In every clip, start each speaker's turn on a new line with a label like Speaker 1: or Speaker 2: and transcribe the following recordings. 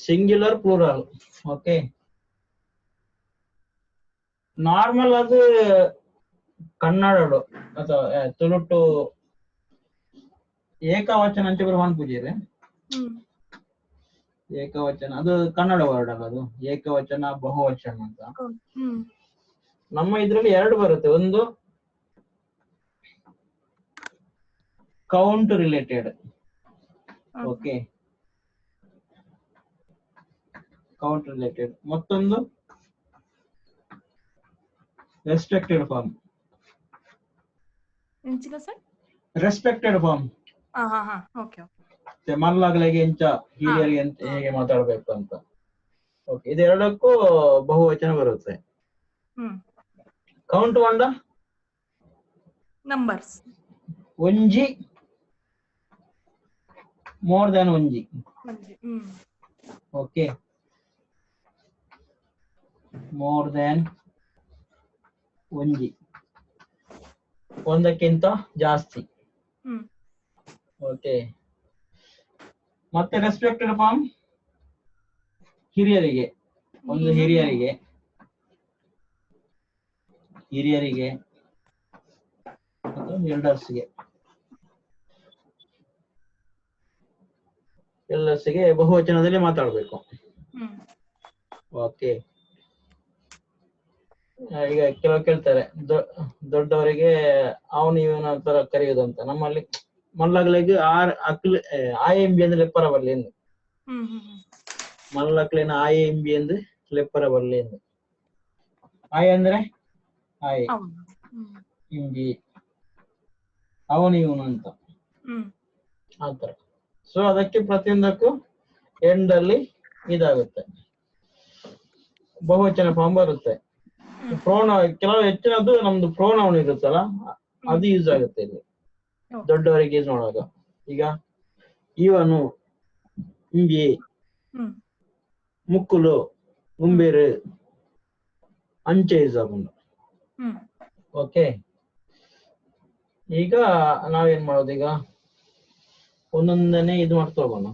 Speaker 1: Singular plural. Okay, normal ಅದು ಕನ್ನಡಡು ಅಥವಾ ತುಳುಟು ಏಕವಚನ ಅಂತ ಬರುವನ್ ಪೂಜೆರೆ. ಏಕವಚನ ಅದು ಕನ್ನಡ ವರ್ಡ್ ಅಲ್ಲ, ಅದು ಏಕವಚನ ಬಹುವಚನ ಅಂತ. ನಮ್ಮ ಇದ್ರಲ್ಲಿ ಎರಡು ಬರುತ್ತೆ, ಒಂದು count related. Okay, count related. ಮತ್ತೊಂದು ರೆಸ್ಟ್ರಿಕ್ಟೆಡ್ ಫಾರ್ಮ್. Respected form. ಮಲ್ಲಾಗ್ಲಿಗೆ ಇಂಚ ಹಿರಿಯರಿಗೆ ಹೇಗೆ ಮಾತಾಡ್ಬೇಕು ಅಂತ. ಓಕೆ, ಇದೆರಡಕ್ಕೂ ಬಹುವಚನ ಬರುತ್ತೆ. ಕೌಂಟ್ ಒಂಡ
Speaker 2: ನಂಬರ್ಸ್.
Speaker 1: ಒಂಜಿ, ಮೋರ್ ದ್ಯಾನ್ ಒಂಜಿ. ಓಕೆ, ಮೋರ್ ದ್ಯಾನ್ ಒಂಜಿ, ಒಂದಕ್ಕಿಂತ ಜಾಸ್ತಿ. ಓಕೆ, ಮತ್ತೆ ರೆಸ್ಪೆಕ್ಟೆಡ್ ಫಾರ್ಮ್ ಹಿರಿಯರಿಗೆ, ಒಂದು ಹಿರಿಯರಿಗೆ ಎಲ್ಲರ್ಸ್ಗೆ ಬಹುವಚನದಲ್ಲಿ ಮಾತಾಡ್ಬೇಕು. ಓಕೆ, ಈಗ ಕೆಲವು ಕೇಳ್ತಾರೆ ದೊಡ್ಡವರಿಗೆ ಅವನು ಇವನ ತರ ಕರೆಯುವುದು ಅಂತ. ನಮ್ಮಲ್ಲಿ ಮಲ್ಲಗ್ಲಿಗೆ ಆಯ್ ಎಂಬಿ ಅಂದ್ರೆ ಲೆಪ್ಪರ ಬರ್ಲಿ ಎಂದು, ಮಲ್ಲಕ್ಲಿನ ಆಯ್ ಎಂಬಿ ಎಂದು ಲೆಪ್ಪರ ಬರ್ಲಿ ಎಂದು. ಆಯ್ ಅಂದ್ರೆ ಆಯ್, ಇಂಬಿ ಅವನು ಇವನು ಅಂತ ಆತರ. ಸೊ ಅದಕ್ಕೆ ಪ್ರತಿಯೊಂದಕ್ಕೂ ಎಂಡ್ ಅಲ್ಲಿ ಇದಾಗುತ್ತೆ, ಬಹುವಚನ ಫಾರ್ಮ್ ಬರುತ್ತೆ. ಕೆಲವು ಹೆಚ್ಚಿನದು ನಮ್ದು ಪ್ರೋನೌನ್ ಇರುತ್ತಲ್ಲ, ಅದು ಯೂಸ್ ಆಗುತ್ತೆ ಇಲ್ಲಿ ದೊಡ್ಡವರಿಗೆ ಯೂಸ್ ಮಾಡುವಾಗ. ಈಗ ಇವನು, ಇಂಬಿ, ಮುಕ್ಕುಲು, ಗುಂಬೇರು, ಅಂಚೆ ಯೂಸ್ ಆಗುಂಡು. ಓಕೆ, ಈಗ ನಾವೇನ್ ಮಾಡೋದು, ಈಗ ಒಂದೊಂದನೇ ಇದು ಮಾಡ್ತಾ ಹೋಗೋಣ.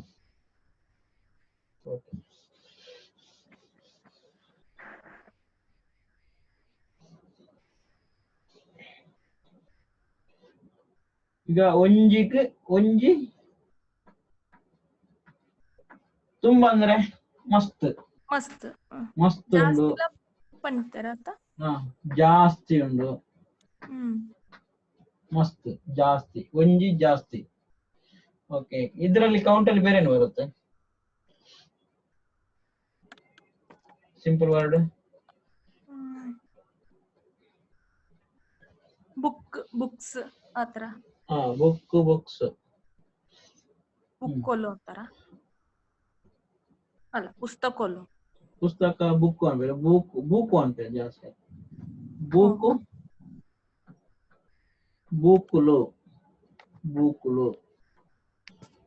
Speaker 1: ಈಗ ಒಂಜಿ ತುಂಬಾ ಅಂದ್ರೆ ಮಸ್ತ್. ಮಸ್ತ್ ಉಂಡು, ಜಾಸ್ತಿ ಉಂಡು, ಮಸ್ತ್ ಜಾಸ್ತಿ, ಒಂಜಿ ಜಾಸ್ತಿ. ಓಕೆ, ಇದರಲ್ಲಿ ಕೌಂಟ್ ಅಲ್ಲಿ ಬೇರೆ ಏನು ಬರುತ್ತೆ? ಸಿಂಪಲ್ ವರ್ಡ್
Speaker 2: ಬುಕ್ಸ್ ಆತರ.
Speaker 1: ಬುಕ್ಸ್,
Speaker 2: ಬುಕ್ಕೋಲು ಅಂತಾರ ಅಲ್ಲ, ಪುಸ್ತಕ
Speaker 1: ಬುಕ್ ಅಂದ್ರೆ ಬೂಕು ಅಂತ ಜಾಸ್ತಿ.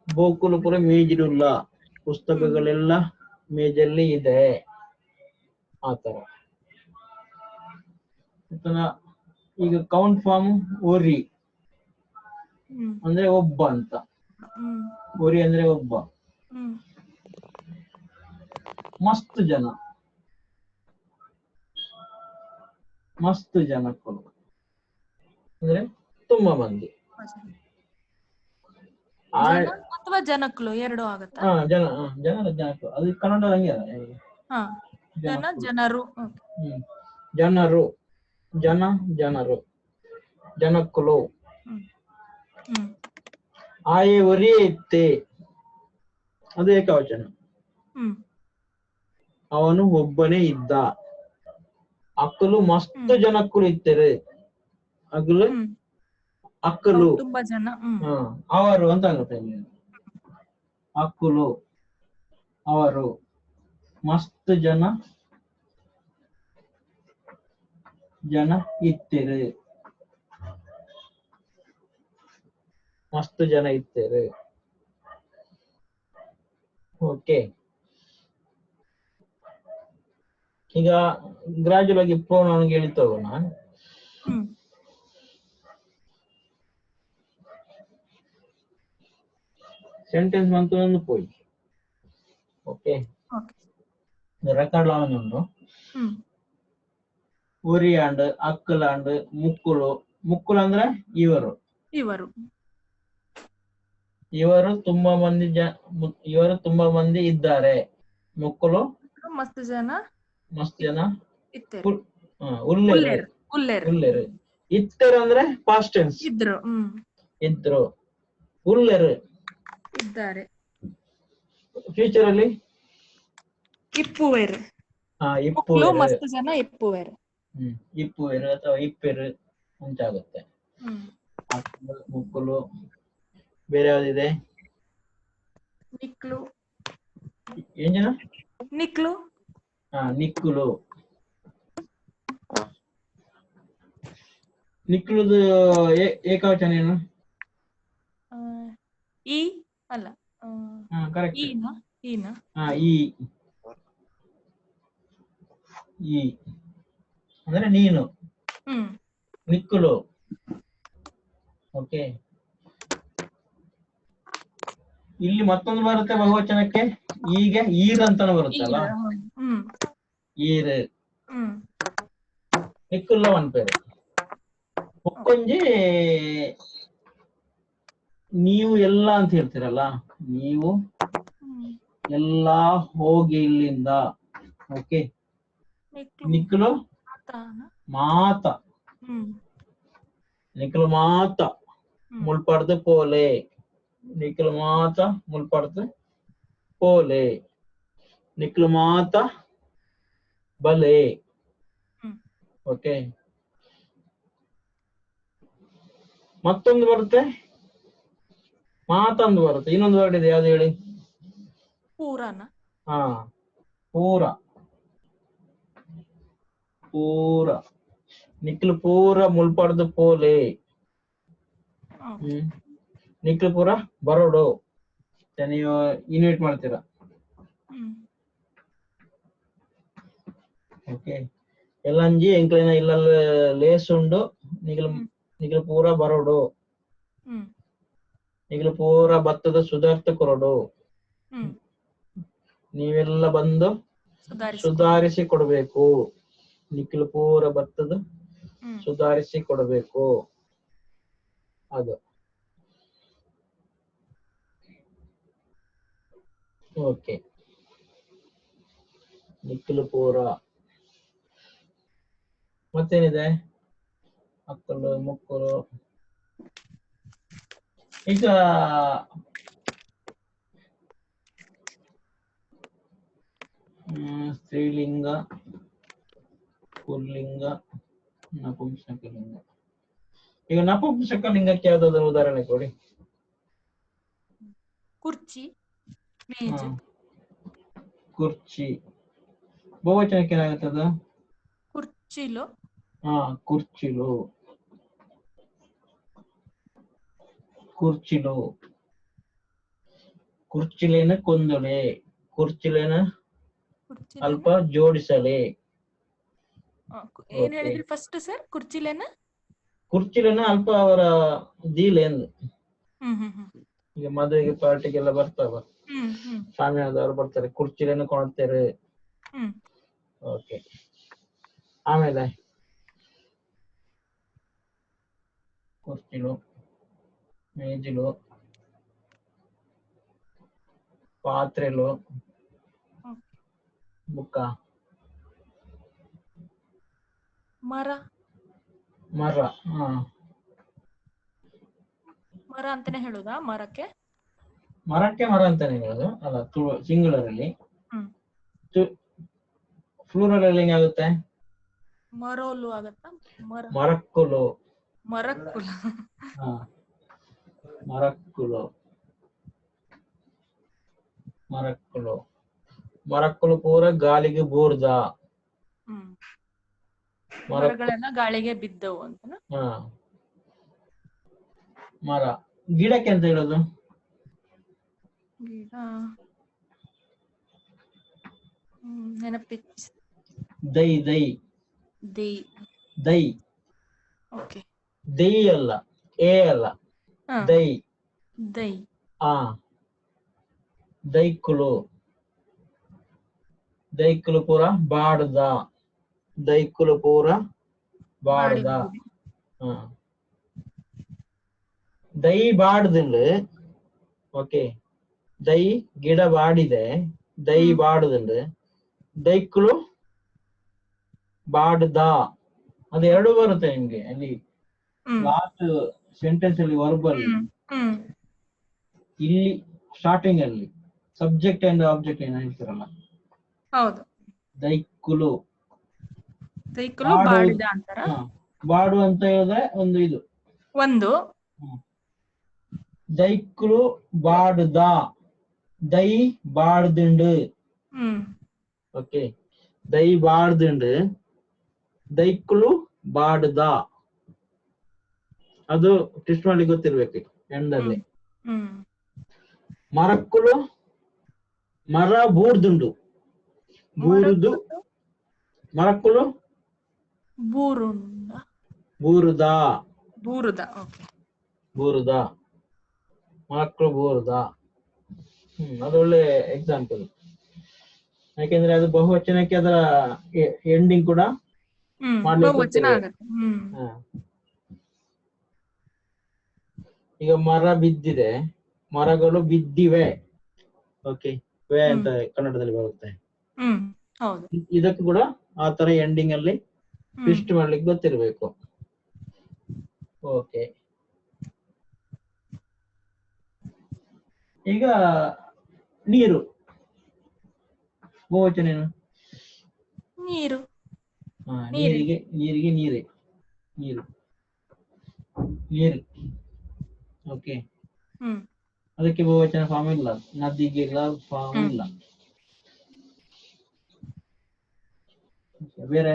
Speaker 1: ಬೂಕುಲು ಪುರ ಮೇಜಿಡುಲ್ಲ, ಪುಸ್ತಕಗಳೆಲ್ಲ ಮೇಜಲ್ಲಿ ಇದೆ ಆತರ. ಈಗ ಕೌಂಟ್ ಫಾರ್ಮ್ ಒರಿ ಅಂದ್ರೆ ಒಬ್ಬ ಅಂತ. ಒರಿ ಅಂದ್ರೆ ಒಬ್ಬ. ಮಸ್ತ್ ಜನಕ್ಕಳು ಅಂದ್ರೆ ತುಂಬಾ ಮಂದಿ.
Speaker 2: ಅಥವಾ ಜನಕ್ಕಳು ಎರಡು ಆಗುತ್ತಾ?
Speaker 1: ಜನಕ್ಕಳು ಅದು ಕನ್ನಡ ಹಂಗೆ
Speaker 2: ಜನರು.
Speaker 1: ಜನರು, ಜನಕ್ಕಳು. ಆಯೆ ಒರಿ ಇತ್ತೆ, ಅದು ಏಕವಚನ. ಅವನು ಒಬ್ಬನೇ ಇದ್ದ. ಅಕ್ಕಲು ಮಸ್ತ್ ಜನಕ್ಕಳು ಇತ್ತರೆ, ಅಕ್ಕಲು
Speaker 2: ತುಂಬಾ ಜನ.
Speaker 1: ಅವರು ಅಂತ ಆಗುತ್ತೆ. ಅಕ್ಕಲು ಅವರು, ಮಸ್ತ್ ಜನ ಇತ್ತರೆ, ಮಸ್ತ್ ಜನ ಇತ್ತರೆ. ಓಕೆ, ಈಗ ಗ್ರಾಜುಯಲ್ ಆಗಿ ಪ್ರೋನೌನ್ ಹೇಳ್ತಾ ಹೋಗೋಣ. ಸೆಂಟೆನ್ಸ್ ಬಂತು ಒಂದು ಪೋಯಿ. ಓಕೆ,
Speaker 2: ಓಕೆ
Speaker 1: ರೆಕಾರ್ಡ್ ಲಾಂಗ್ ಉಂಡು.
Speaker 2: ಹ್ಮ್
Speaker 1: ಉರಿಯಾಂಡ್ ಅಕ್ಕಲಾಂಡ್ ಮುಕ್ಕುಳು. ಮುಕ್ಕುಳು ಅಂದ್ರೆ ಇವರು.
Speaker 2: ಇವರು
Speaker 1: ಇವರು ತುಂಬಾ ಮಂದಿ ಇವರು ತುಂಬಾ ಮಂದಿ ಇದ್ದಾರೆ. ಮುಕ್ಕುಳು
Speaker 2: ಮಸ್ತ್ ಜನ
Speaker 1: ಮಸ್ತ್ ಜನ.
Speaker 2: ಇತ್ತೇರು.
Speaker 1: ಉಲ್ಲೇರು
Speaker 2: ಉಲ್ಲೇರು ಉಲ್ಲೇರು
Speaker 1: ಉಲ್ಲೇರು. ಇತ್ತರು ಅಂದ್ರೆ ಪಾಸ್ಟ್ ಟೆನ್ಸ್.
Speaker 2: ಇದ್ರು
Speaker 1: ಇದ್ರು. ಉಲ್ಲೇರು
Speaker 2: ಇದ್ದಾರೆ.
Speaker 1: ಫ್ಯೂಚರ್ ಅಲ್ಲಿ
Speaker 2: ಇಪ್ಪುವೇರು.
Speaker 1: ಇಪ್ಪುವೇರು.
Speaker 2: ಮಸ್ತ್ ಜನ ಇಪ್ಪುವೇರು.
Speaker 1: ಇಪ್ಪುವೇರು ಅಥವಾ ಇಪ್ಪೆರು ಮುಂಚಾಗುತ್ತೆ. ಮುಕ್ಕುಲು. ಬೇರೆ ಯಾವ್ದಿದೆ?
Speaker 2: ನಿಕ್ಲು.
Speaker 1: ಏನ್ ಜನ?
Speaker 2: ನಿಕ್ಲು.
Speaker 1: ನಿಕ್ಕುಲು. ನಿಕ್ಲುದು ಏಕವಚನ ಏನು?
Speaker 2: ಈ ಅಲ್ಲ
Speaker 1: ಕರೆಕ್ಟ್.
Speaker 2: ಈನ
Speaker 1: ಈ ಅಂದ್ರೆ ನೀನು. ನಿಕ್ಕುಲು. ಓಕೆ. ಇಲ್ಲಿ ಮತ್ತೊಂದು ಬರುತ್ತೆ ಬಹುವಚನಕ್ಕೆ. ಈಗ ಈರ್ ಅಂತಾನು ಬರುತ್ತಲ್ಲ. ಈರ್. ನಿಕ್ಕುಲ್ಲ ಒಂದ್ ಪೇರು. ಒಕ್ಕೊಂಜಿ ನೀವು ಎಲ್ಲ ಅಂತ ಹೇಳ್ತೀರಲ್ಲ. ನೀವು ಎಲ್ಲಾ ಹೋಗಿ ಇಲ್ಲಿಂದ. ಓಕೆ. ನಿಕ್ಕುಲು ಮಾತ. ನಿಕ್ಕುಲು ಮಾತ ಮುಳ್ಪಡ್ದು ಪೋಲೆ. ನಿಕ್ಕುಲು ಮಾತ ಮುಳ್ಪಡ್ದು ಪೋಲೆ. ನಿಕ್ಕುಲು ಮಾತ ಬಲೆ. ಓಕೆ. ಮತ್ತೊಂದು ಬರುತ್ತೆ ಮಾತಂದು ಬರುತ್ತೆ. ಇನ್ನೊಂದು ವರ್ಡ್ ಇದೆ, ಯಾವ್ದು ಹೇಳಿ?
Speaker 2: ಪೂರನ.
Speaker 1: ಪೂರ. ಪೂರ. ನಿಕ್ಲು ಪೂರ ಮುಳ್ಪಡ್ದು ಪೋಲೆ. ನಿಕ್ಲು ಪೂರ ಬರೋಡು. ನೀವು ಇನ್ವೈಟ್ ಮಾಡ್ತೀರಾ. ಓಕೆ. ಎಲ್ಲಂಜಿ ಎಂಕ್ಲಿನ ಇಲ್ಲ ಲೇಸ್ ಉಂಡು. ನಿಕ್ಲು ಪೂರ ಬರೋಡು. ನಿಕ್ಲು ಪೂರ ಭತ್ತದ ಸುಧಾರ್ಥ ಕೊರಡು. ನೀವೆಲ್ಲ ಬಂದು ಸುಧಾರಿಸಿ ಕೊಡಬೇಕು. ನಿಕ್ಲು ಪೂರ ಭತ್ತದ ಸುಧಾರಿಸಿ ಕೊಡಬೇಕು. ಅದು. ಓಕೆ. ನಿಕ್ಲು ಪೂರ. ಮತ್ತೇನಿದೆ? ಮಕ್ಕಳು ಮುಕ್ಕಳು. ಈಗ ಸ್ತ್ರೀಲಿಂಗ, ಪುಲ್ಲಿಂಗ, ನಪುಂಸಕಲಿಂಗ. ಈಗ ನಪುಂಸಕಲಿಂಗಕ್ಕೆ ಯಾವ್ದಾದ್ರು ಉದಾಹರಣೆ ಕೊಡಿ.
Speaker 2: ಕುರ್ಚಿ, ಮೇಜು.
Speaker 1: ಕುರ್ಚಿ. ಬಹುವಚನಕ್ಕೆ ಏನಾಗುತ್ತದ?
Speaker 2: ಕುರ್ಚಿಲು.
Speaker 1: ಕುರ್ಚಿಲು. ಕುರ್ಚಿಲು. ಕುರ್ಚಿಲೇನ ಕೊಂದೊಲೆ. ಕುರ್ಚಿಲೇನ ಅಲ್ಪ ಜೋಡಿಸಲೆ.
Speaker 2: ಏನ್ ಹೇಳಿದ್ರಿ ಫಸ್ಟ್ ಸರ್? ಕುರ್ಚಿಲೇನ
Speaker 1: ಕುರ್ಚಿಲೇನ ಅಲ್ಪ ಅವರ ದೀಲೆಂದು. ಈಗ ಮದುವೆಗೆ ಪಾರ್ಟಿಗೆಲ್ಲ ಬರ್ತಾವ, ಶಾಮಿಯಾನದವರು ಬರ್ತಾರೆ, ಕುರ್ಚಿಲೇನು ಕೊಡ್ತಾರೆ. ಓಕೆ. ಆಮೇಲೆ ಕುರ್ಚಿಲು, ಮೇಜಿಲು, ಪಾತ್ರೆಲು, ಬುಕ್ಕ.
Speaker 2: ಮರ.
Speaker 1: ಮರ.
Speaker 2: ಮರ ಅಂತಾನೆ ಹೇಳುದಾ ಮರಕ್ಕೆ?
Speaker 1: ಮರಕ್ಕೆ ಮರ ಅಂತಾನೆ ಹೇಳೋದು ಅಲ್ಲ, ಸಿಂಗುಲರ್ ಅಲ್ಲಿ. ಫ್ಲೂರಲ್ ಅಲ್ಲಿ ಏನಾಗುತ್ತೆ?
Speaker 2: ಮರೋಲು ಆಗತ್ತಾ?
Speaker 1: ಮರಕ್ಕುಲು.
Speaker 2: ಮರಕ್ಕುಲು.
Speaker 1: ಮರಕ್ಕುಲು. ಮರಕ್ಕುಲು. ಮರಕ್ಕುಲು ಪೂರ ಗಾಳಿಗೆ ಬೂರ್ದ.
Speaker 2: ಮರಗಳೆಲ್ಲ ಗಾಳಿಗೆ ಬಿದ್ದವು ಅಂತ.
Speaker 1: ಮರ. ಗಿಡಕ್ಕೆ ಅಂತ ಹೇಳೋದು?
Speaker 2: ಗಿಡ ನೆನಪಿಚ್.
Speaker 1: ದೈ. ದೈ.
Speaker 2: ದೈ.
Speaker 1: ದೈ.
Speaker 2: ಓಕೆ.
Speaker 1: ದೈ ಅಲ್ಲ, ಎ ಅಲ್ಲ, ದೈ.
Speaker 2: ದೈ.
Speaker 1: ದೈಕುಲು. ದೈಕ್ಕುಲು ಪೂರ ಬಾಡ್ದ, ದೈಕ್ಕುಲು ಪೂರ
Speaker 2: ಬಾಡಿ
Speaker 1: ಬಾಡ್ದ.
Speaker 2: ಬಿದ್ದಿದೆ.
Speaker 1: ದೈ ಬಾಡ್ದುಂಡು. ಓಕೆ, ದೈ ಗಿಡ ಬಾಡಿದೆ, ದೈ ಬಾಡುದುಂಡು, ದೈಕ್ಕುಲು ಬಾಡ್ದ. ಅದು ಎರಡು ಬರುತ್ತೆ ನಿಮ್ಗೆ ಅಲ್ಲಿ ಲಾಸ್ಟ್ ಸೆಂಟೆನ್ಸ್ ಅಲ್ಲಿ, ವರ್ಬ್ ಅಲ್ಲಿ. ಇಲ್ಲಿ ಸ್ಟಾರ್ಟಿಂಗ್ ಅಲ್ಲಿ ಸಬ್ಜೆಕ್ಟ್ ಅಂಡ್ ಆಬ್ಜೆಕ್ಟ್ ಏನು ಹೇಳ್ತಿರಲ್ಲ,
Speaker 2: ಹೌದು.
Speaker 1: ದೈಕ್ಕುಲು
Speaker 2: ದೈಕ್ಕುಲು ಬಾಡಿದ ಅಂತಾರ.
Speaker 1: ಬಾಡು ಅಂತ ಹೇಳಿದ್ರೆ ಒಂದು ಇದು
Speaker 2: ಒಂದು.
Speaker 1: ದೈಕ್ಕುಲು ಬಾಡ್ದ, ದೈ ಬಾಡ್ದುಂಡು. ಓಕೆ, ದೈ ಬಾಡ್ದುಂಡು, ದೈಕ್ಕುಲು ಬಾಡ್ದ. ಅದು ಟ್ವಿಸ್ಟ್ ಮಾಡ್ಲಿಕ್ಕೆ ಗೊತ್ತಿರ್ಬೇಕು ಎಂಡ್ ಅಲ್ಲಿ. ಮರಕ್ಕುಲು ಮರ ಬೂರ್ದುಂಡು, ಬೂರುದು. ಮರಕ್ಕುಲು
Speaker 2: ಬೂರುಂಡ,
Speaker 1: ಬೂರುದ,
Speaker 2: ಬೂರುದ. ಓಕೆ,
Speaker 1: ಬೂರುದ, ಮರಕ್ಕುಲು ಬೂರುದ. ಅದು ಒಳ್ಳೆ ಎಕ್ಸಾಂಪಲ್. ಯಾಕೆಂದ್ರೆ ಅದು ಬಹುವಚನಕ್ಕೆ ಅದರ ಎಂಡಿಂಗ್ ಕೂಡ
Speaker 2: ಬಹುವಚನ ಆಗುತ್ತೆ.
Speaker 1: ಈಗ ಮರ ಬಿದ್ದಿದೆ, ಮರಗಳು ಬಿದ್ದಿವೆ. ಓಕೆ, ವೇ ಅಂತ ಕನ್ನಡದಲ್ಲಿ ಬರುತ್ತೆ. ಇದಕ್ಕೂ ಕೂಡ ಆ ತರ ಎಂಡಿಂಗ್ ಅಲ್ಲಿ ಟ್ವಿಸ್ಟ್ ಮಾಡ್ಲಿಕ್ಕೆ ಗೊತ್ತಿರ್ಬೇಕು. ಓಕೆ, ಈಗ ನೀರು ಬಹುವಚನ ಏನು?
Speaker 2: ನೀರು.
Speaker 1: ನೀರಿಗೆ ನೀರಿಗೆ ನೀರೇ, ನೀರು, ನೀರು. ಓಕೆ, ಅದಕ್ಕೆ ಬಹುವಚನ ಫಾರ್ಮ್ ಇಲ್ಲ, ನದಿಗೆ ಫಾರ್ಮ್ ಇಲ್ಲ. ಬೇರೆ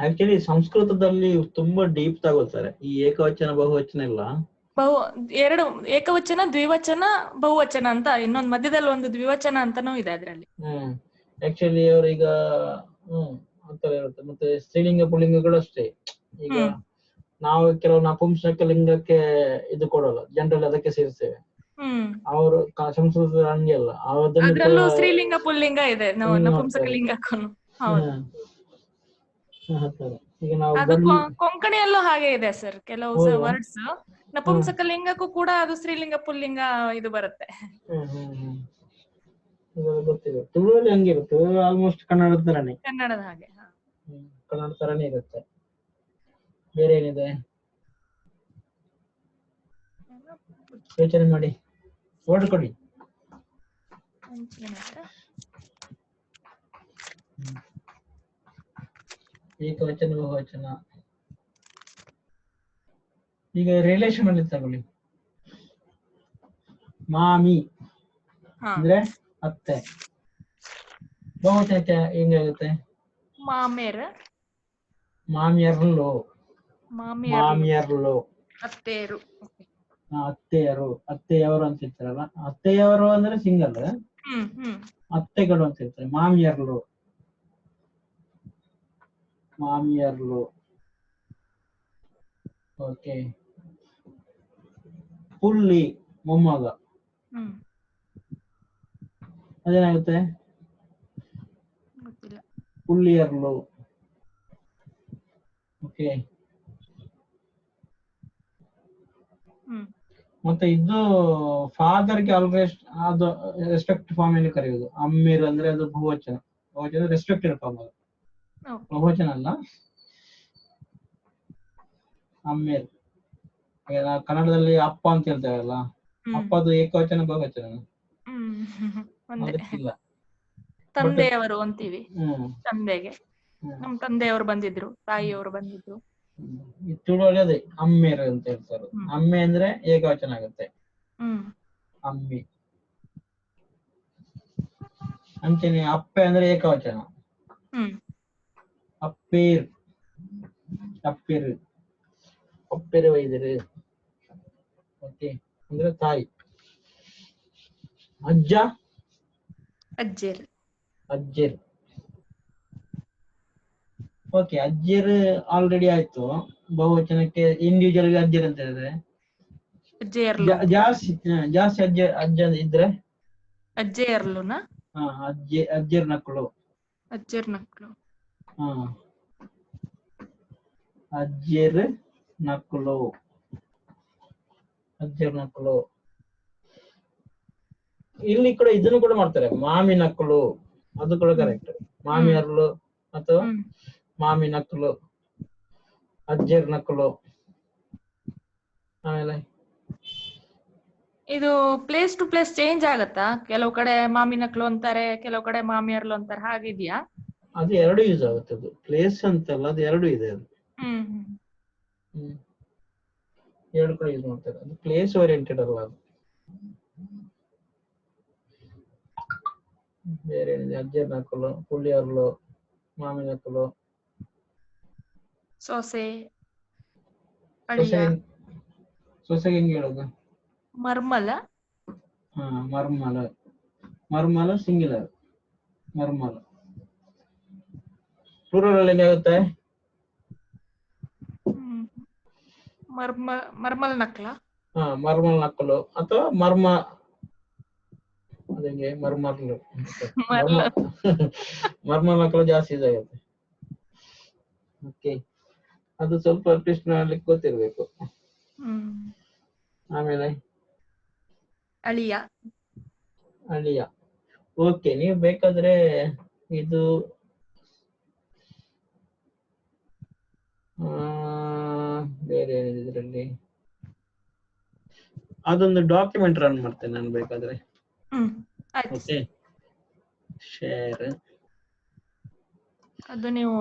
Speaker 1: ಆಕ್ಚುಲಿ ಸಂಸ್ಕೃತದಲ್ಲಿ ತುಂಬಾ ಡೀಪ್ ತಗೊಳ್ತಾರೆ ಈ ಏಕವಚನ ಬಹುವಚನ ಎಲ್ಲ.
Speaker 2: ಎರಡು ಏಕವಚನ, ದ್ವಿವಚನ, ಬಹುವಚನ ಅಂತ ಇನ್ನೊಂದು ಮಧ್ಯದಲ್ಲಿ ಒಂದು ದ್ವಿವಚನ ಅಂತಾನೂ ಇದೆ ಅದ್ರಲ್ಲಿ.
Speaker 1: ಆಕ್ಚುಲಿ ಅವ್ರೀಗ ಆತರ ಇರುತ್ತೆ. ಮತ್ತೆ ಸ್ತ್ರೀಲಿಂಗ ಪುಲ್ಲಿಂಗಗಳು ಅಷ್ಟೇ. ಈಗ ನಾವು ಕೆಲವು ನಪುಂಸಕ ಲಿಂಗಕ್ಕೆ ಇದು ಕೊಡಲ್ಲ, ಜನರಲ್ ಅದಕ್ಕೆ ಸೇರಿಸ್ತೇವೆ. ಅವರು ಸಂಸ್ಕೃತ ಹಂಗೆ ಅಲ್ಲ,
Speaker 2: ಅದ್ರಲ್ಲೂ ಸ್ತ್ರೀಲಿಂಗ ಪುಲ್ಲಿಂಗ ಇದೆ, ನಪುಂಸಕ ಲಿಂಗಕ್ಕೂ.
Speaker 1: ಈಗ ನಾವು
Speaker 2: ಕೊಂಕಣಿಯಲ್ಲೂ ಹಾಗೆ ಇದೆ ಸರ್. ಕೆಲವು ವರ್ಡ್ಸ್ ನಪುಂಸಕ ಲಿಂಗಕ್ಕೂ ಕೂಡ ಅದು ಸ್ತ್ರೀಲಿಂಗ ಪುಲ್ಲಿಂಗ ಇದು ಬರುತ್ತೆ.
Speaker 1: ಗೊತ್ತಿದೆ. ತುಳುವಲ್ಲಿ ಹಂಗಿರುತ್ತೆ, ಆಲ್ಮೋಸ್ಟ್ ಕನ್ನಡದ ತರನೇ,
Speaker 2: ಕನ್ನಡದ ಹಾಗೆ
Speaker 1: ಕನ್ನಡ ತರನೇ ಇರುತ್ತೆ. ಬೇರೆ ಏನಿದೆ ಯೋಚನೆ ಮಾಡಿ, ವರ್ಡ್ ಕೊಡಿ. ಏಕವಚನ ಬಹುವಚನ. ಈಗ ರಿಲೇಷನ್ ಅಲ್ಲಿ ತಗೊಳ್ಳಿ, ಮಾಮಿ ಅಂದ್ರೆ ಅತ್ತೆ, ಬಹುವಚನಕ್ಕೆ ಹೆಂಗಾಗುತ್ತೆ?
Speaker 2: ಮಾಮೇರ್,
Speaker 1: ಮಾಮಿಯರ್ಲು, ಮಾಮಿಯರ್ಲು,
Speaker 2: ಅತ್ತೆಯರು.
Speaker 1: ಅತ್ತೆಯರು, ಅತ್ತೆಯವರು ಅಂತ ಇರ್ತಾರಲ್ಲ, ಅತ್ತೆಯವರು ಅಂದ್ರೆ ಸಿಂಗಲ್, ಅತ್ತೆಗಳು ಅಂತ ಇರ್ತಾರೆ. ಮಾಮಿಯರ್ಲು, ಮಾಮಿಯರ್ಲು. ಓಕೆ, ಪುಲ್ಲಿ ಮೊಮ್ಮಗ, ಅದೇನಾಗುತ್ತೆ? ಪುಲ್ಲಿಯರ್ಲು. ಓಕೆ, ಮತ್ತೆ ಇದು ಫಾದರ್ಗೆ ಆಲ್ವೇಸ್ ಅದು ರೆಸ್ಪೆಕ್ಟ್ ಫಾರ್ಮ್ ಅಲ್ಲಿ ಕರೆಯುವುದು. ಅಮ್ಮೀರ್ ಅಂದ್ರೆ ಅದು ಬಹುವಚನ, ಬಹುವಚನ ರೆಸ್ಪೆಕ್ಟ್ ಇರೋ ಫಾರ್ಮ್, ಅದು ಬಹುವಚನ ಅಲ್ಲ. ಅಮ್ಮೀರ್ ನಾವು ಕನ್ನಡದಲ್ಲಿ ಅಪ್ಪ ಅಂತ ಹೇಳ್ತೇವಲ್ಲ, ಅಪ್ಪದು ಏಕವಚನ ಬಹುವಚನ ಅದಕ್ಕಿಲ್ಲ.
Speaker 2: ತಂದೆಯವರು ಅಂತೀವಿ, ತಂದೆಗೆ ನಮ್ ತಂದೆಯವರು ಬಂದಿದ್ರು, ತಾಯಿಯವರು ಬಂದಿದ್ರು.
Speaker 1: ತುಳುವಲ್ಲಿ ಅದೇ ಅಮ್ಮೇರ್ ಅಂತ ಹೇಳ್ತಾರೆ. ಅಮ್ಮೆ ಅಂದ್ರೆ ಏಕವಚನ ಆಗುತ್ತೆ, ಅಮ್ಮಿ. ಅಂಚೆನೆ ಅಪ್ಪೆ ಅಂದ್ರೆ ಏಕವಚನ, ಅಪ್ಪೇರ್, ಅಪ್ಪೆರು, ಅಪ್ಪೆರು ವೈದ್ಯರು. ಓಕೆ, ಅಂದ್ರೆ ತಾಯಿ. ಅಜ್ಜ,
Speaker 2: ಅಜ್ಜೇರ್,
Speaker 1: ಅಜ್ಜೇರ್. ಓಕೆ, ಅಜ್ಜೇರ್ ಆಲ್ರೆಡಿ ಆಯ್ತು. ಬಹುವಚನಕ್ಕೆ ಇಂಡಿವಿಜುವಲ್ ಅಜ್ಜೇರ್ ಅಂತ ಹೇಳಿದ್ರೆ ಜಾಸ್ತಿ ಅಜ್ಜ ಇದ್ರೆ
Speaker 2: ಅಜ್ಜೆಯರ್ಲುನಾ?
Speaker 1: ಅಜ್ಜೆರ್ ನಕ್ಕಳು.
Speaker 2: ಅಜ್ಜೆರ್ ನಕ್ಲು.
Speaker 1: ಅಜ್ಜೆರ್ ನಕ್ಕಳು. ಅಜ್ಜೆರ್ ನಕ್ಕಳು. ಇಲ್ಲಿ ಕೂಡ ಇದನ್ನು ಕೂಡ ಮಾಡ್ತಾರೆ, ಮಾಮಿ ನಕ್ಕಳು. ಅದು ಕೂಡ ಕರೆಕ್ಟ್. ಮಾಮಿಯರ್ಲು ಅಥವಾ ಮಾಮಿ ನಕ್ಕಳು, ಅಜ್ಜೆರ್ ನಕ್ಕಳು. ಆಮೇಲೆ
Speaker 2: ಇದು ಪ್ಲೇಸ್ ಟು ಪ್ಲೇಸ್ ಚೇಂಜ್ ಆಗತ್ತಾ? ಕೆಲವು ಕಡೆ ಮಾಮಿ ನಕ್ಲು ಅಂತಾರೆ, ಕೆಲವು ಕಡೆ ಮಾಮಿಯರ್ಲು ಅಂತಾರೆ, ಹಾಗಿದ್ಯಾ?
Speaker 1: ಅದು ಎರಡು ಯೂಸ್ ಆಗುತ್ತೆ. ಅದು ಪ್ಲೇಸ್ ಅಂತಲ್ಲ, ಅದು ಎರಡು ಇದೆ. ಅದು ಎರಡು ಕೂಡ ಯೂಸ್ ಮಾಡ್ತಾರೆ. ಅದು ಪ್ಲೇಸ್ ಓರಿಯೆಂಟೆಡ್ ಅಲ್ಲ. ಅದು ಬೇರೆ ಏನಿದೆ? ಅಜ್ಜೆರ್ ನಕ್ಕಲು, ಪುಳ್ಳಿಯರ್ಲು, ಮಾಮಿ ನಕ್ಕಲು,
Speaker 2: ಸೊಸೆ, ಅಳಿಯ,
Speaker 1: ಸೊಸೆಗೆ ಹೆಂಗೆ ಹೇಳೋದು?
Speaker 2: ಮರ್ಮಲ.
Speaker 1: ಮರ್ಮಲ. ಮರ್ಮಲ ಸಿಂಗ್ಯುಲರ್. ಮರ್ಮಲ. ಪ್ಲೂರಲ್ ಅಲ್ಲಿ ಏನಾಗುತ್ತೆ?
Speaker 2: ಮರ್ಮಲ್ ನಕ್ಲ.
Speaker 1: ಮರ್ಮಲ್ ನಕ್ಕಲು ಅಥವಾ ಅದಂಗೆ ಮರ್ಮರ್ಲು. ಮರ್ಮಲ್ ನಕ್ಕಲು ಜಾಸ್ತಿ ಇದಾಗುತ್ತೆ. ಓಕೆ, ಅದು ಸ್ವಲ್ಪ ಟ್ವಿಸ್ಟ್ ಮಾಡ್ಲಿಕ್ಕೆ ಗೊತ್ತಿರ್ಬೇಕು. ಆಮೇಲೆ
Speaker 2: ಅಳಿಯ.
Speaker 1: ಅಳಿಯ. ಓಕೆ, ನೀವು ಬೇಕಾದ್ರೆ ಇದು ಬೇರೆ ಏನಿದೆ ಇದರಲ್ಲಿ? ಅದೊಂದು ಡಾಕ್ಯುಮೆಂಟ್ ರನ್ ಮಾಡ್ತೇನೆ ನಾನು ಬೇಕಾದ್ರೆ. Okay, share.
Speaker 2: ಅದು ನೀವು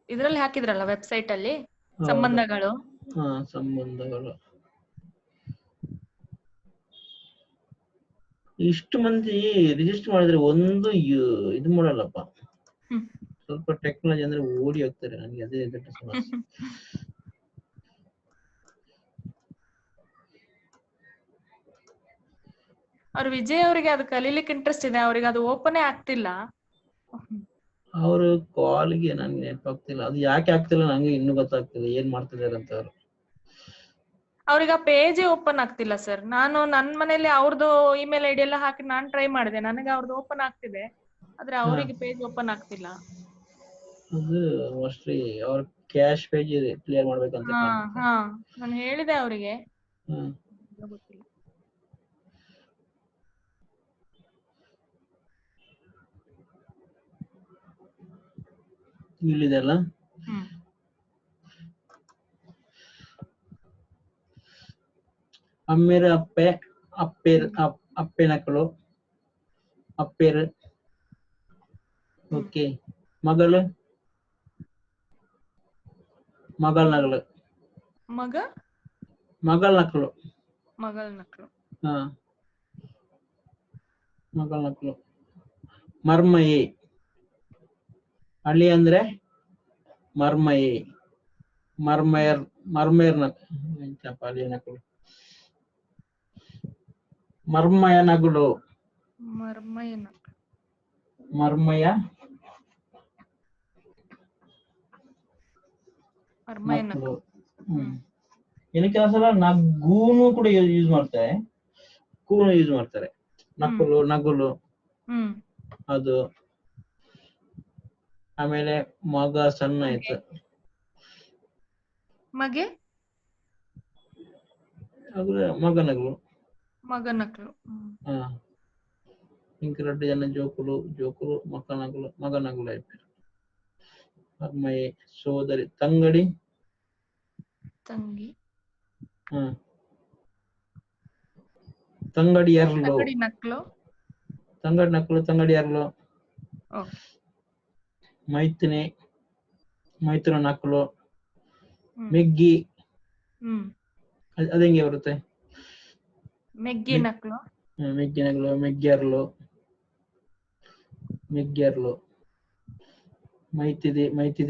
Speaker 2: ಇದರಲ್ಲಿ ಹಾಕಿದ್ರಲ್ಲ ವೆಬ್ಸೈಟ್ ಅಲ್ಲಿ, ಸಂಬಂಧಗಳು.
Speaker 1: ಸಂಬಂಧಗಳು. ಇಷ್ಟು ಮಂದಿ ರಿಜಿಸ್ಟರ್ ಮಾಡಿದ್ರೆ ಒಂದು ಇದು ಮಾಡಲ್ಲಪ್ಪ. ಸ್ವಲ್ಪ ಟೆಕ್ನಾಲಜಿ ಅಂದ್ರೆ ಓಡಿ ಹೋಗ್ತಾರೆ. ನನಗೆ ಅದೇ ದೊಡ್ಡ ಸಮಸ್ಯೆ.
Speaker 2: ಅವ್ರು ವಿಜಯ್ ಅವರಿಗೆ ಅದು ಕಲೀಲಿಕ್ಕೆ ಇಂಟ್ರೆಸ್ಟ್ ಇದೆ, ಅವ್ರಿಗೆ ಅದು ಓಪನೇ ಆಗ್ತಿಲ್ಲ.
Speaker 1: ಅವರು ಕಾಲ್ಗೆ ನನ್ಗೆ ನೆನಪಾಗ್ತಿಲ್ಲ, ಅದು ಯಾಕೆ ಆಗ್ತಿಲ್ಲ ನಂಗೆ ಇನ್ನೂ ಗೊತ್ತಾಗ್ತಿಲ್ಲ. ಏನ್ ಮಾಡ್ತಿದ್ದಾರೆ ಅಂತ ಅವರು.
Speaker 2: ಅವ್ರಿಗೆ ಆ ಪೇಜೇ ಓಪನ್ ಆಗ್ತಿಲ್ಲ ಸರ್. ನಾನು ನನ್ನ ಮನೇಲಿ ಅವ್ರದ್ದು ಇಮೇಲ್ ಐಡಿ ಎಲ್ಲ ಹಾಕಿ ನಾನು ಟ್ರೈ ಮಾಡಿದೆ, ನನಗೆ ಅವ್ರದ್ದು ಓಪನ್ ಆಗ್ತಿದೆ, ಆದ್ರೆ ಅವರಿಗೆ ಪೇಜ್ ಓಪನ್ ಆಗ್ತಿಲ್ಲ.
Speaker 1: ಅದು ಮೋಸ್ಟ್ಲಿ ಅವ್ರ ಕ್ಯಾಶ್ ಪೇಜ್ ಕ್ಲಿಯರ್ ಮಾಡ್ಬೇಕಂತ.
Speaker 2: ನಾನು ಹೇಳಿದೆ ಅವರಿಗೆ, ಗೊತ್ತಿಲ್ಲ.
Speaker 1: ಇಲ್ಲಿದೆಲ್ಲ ಅಮ್ಮೇರ ಅಪ್ಪೆ, ಅಪ್ಪೆ ನಕ್ಕಳು, ಅಪ್ಪೇರು. ಓಕೆ, ಮಗಳು, ಮಗಳ ನಗಳು, ಮಗಳ ನಕ್ಕಳು, ಮಗಳ ನಕ್ಕಳು. ಮರ್ಮಯಿ. ಹಳ್ಳಿ ಅಂದ್ರೆ ಮರ್ಮಯಿ. ಮರ್ಮೇರ್ ನಕ್ಕಳು. ಮರ್ಮಯ ನಗುಳು. ಮರ್ಮಯ ನಕ್ಕಳು. ಇನ್ನು ಕೆಲವು ಸಲ ನಗೂನು ಕೂಡ ಯೂಸ್ ಮಾಡ್ತಾರೆ, ಕೂನು ಯೂಸ್ ಮಾಡ್ತಾರೆ. ನಕ್ಕಲು, ನಗುಲು ಅದು. ಆಮೇಲೆ ಮಗ ಸಣ್ಣ ಆಯ್ತು, ಮಗ ನಗಲು. ఇంక 2 జన జోకులు మగ నగులు అయిపోయారు. అమ్మాయి సోదరి ತಂಗಿ ತಂಗಡಿಯರ್ಲು. ತಂಗಡಿಯರ್ಲು. ಮೈತ್ರಿ ನಕ್ಕಲು. ಮೆಗ್ಗಿ. ಅದಂಗೆ ಬರುತ್ತೆ? ಮೆಗ್ಗಿ ನಕ್ಕಲು, ಮೆಗ್ಗ್ಯಾರ್ಲು. ಮೈತಿದಿ